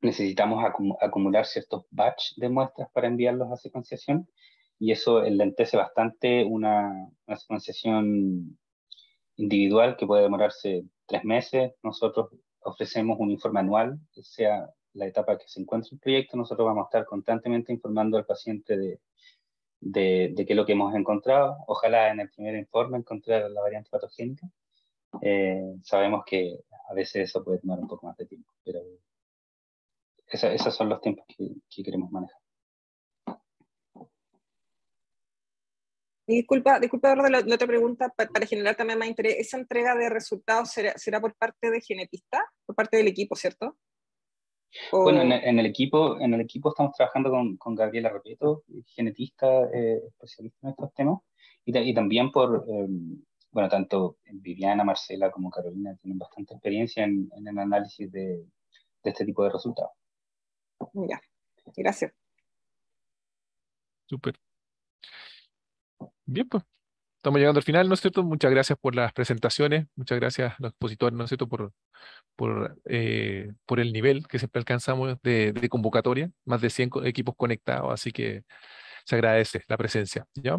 necesitamos acumular ciertos batch de muestras para enviarlos a secuenciación y eso enlentece bastante una secuenciación individual que puede demorarse 3 meses. Nosotros ofrecemos un informe anual, que sea la etapa que se encuentra el proyecto. Nosotros vamos a estar constantemente informando al paciente de qué es lo que hemos encontrado. Ojalá en el primer informe encontrar la variante patogénica. Sabemos que a veces eso puede tomar un poco más de tiempo, pero esos son los tiempos que queremos manejar. Y disculpa, Eduardo, la otra pregunta para generar también más interés. ¿Esa entrega de resultados será por parte de genetistas, por parte del equipo, cierto? Bueno, en el equipo estamos trabajando con Gabriela Repeto, genetista, especialista en estos temas, y también bueno, tanto Viviana, Marcela como Carolina tienen bastante experiencia en el análisis de este tipo de resultados. Ya, gracias. Súper. Bien, pues. Estamos llegando al final, ¿no es cierto? Muchas gracias por las presentaciones, muchas gracias a los expositores, ¿no es cierto? Por el nivel que siempre alcanzamos de convocatoria, más de 100 equipos conectados, así que se agradece la presencia, ¿ya?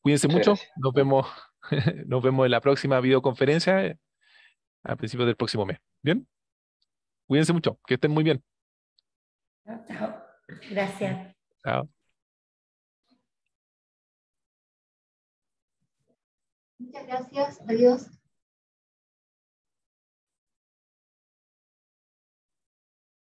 Cuídense Muchas mucho, gracias. nos vemos, nos vemos en la próxima videoconferencia a principios del próximo mes. ¿Bien? Cuídense mucho, que estén muy bien. Chao. Gracias. Chao. Muchas gracias. Adiós.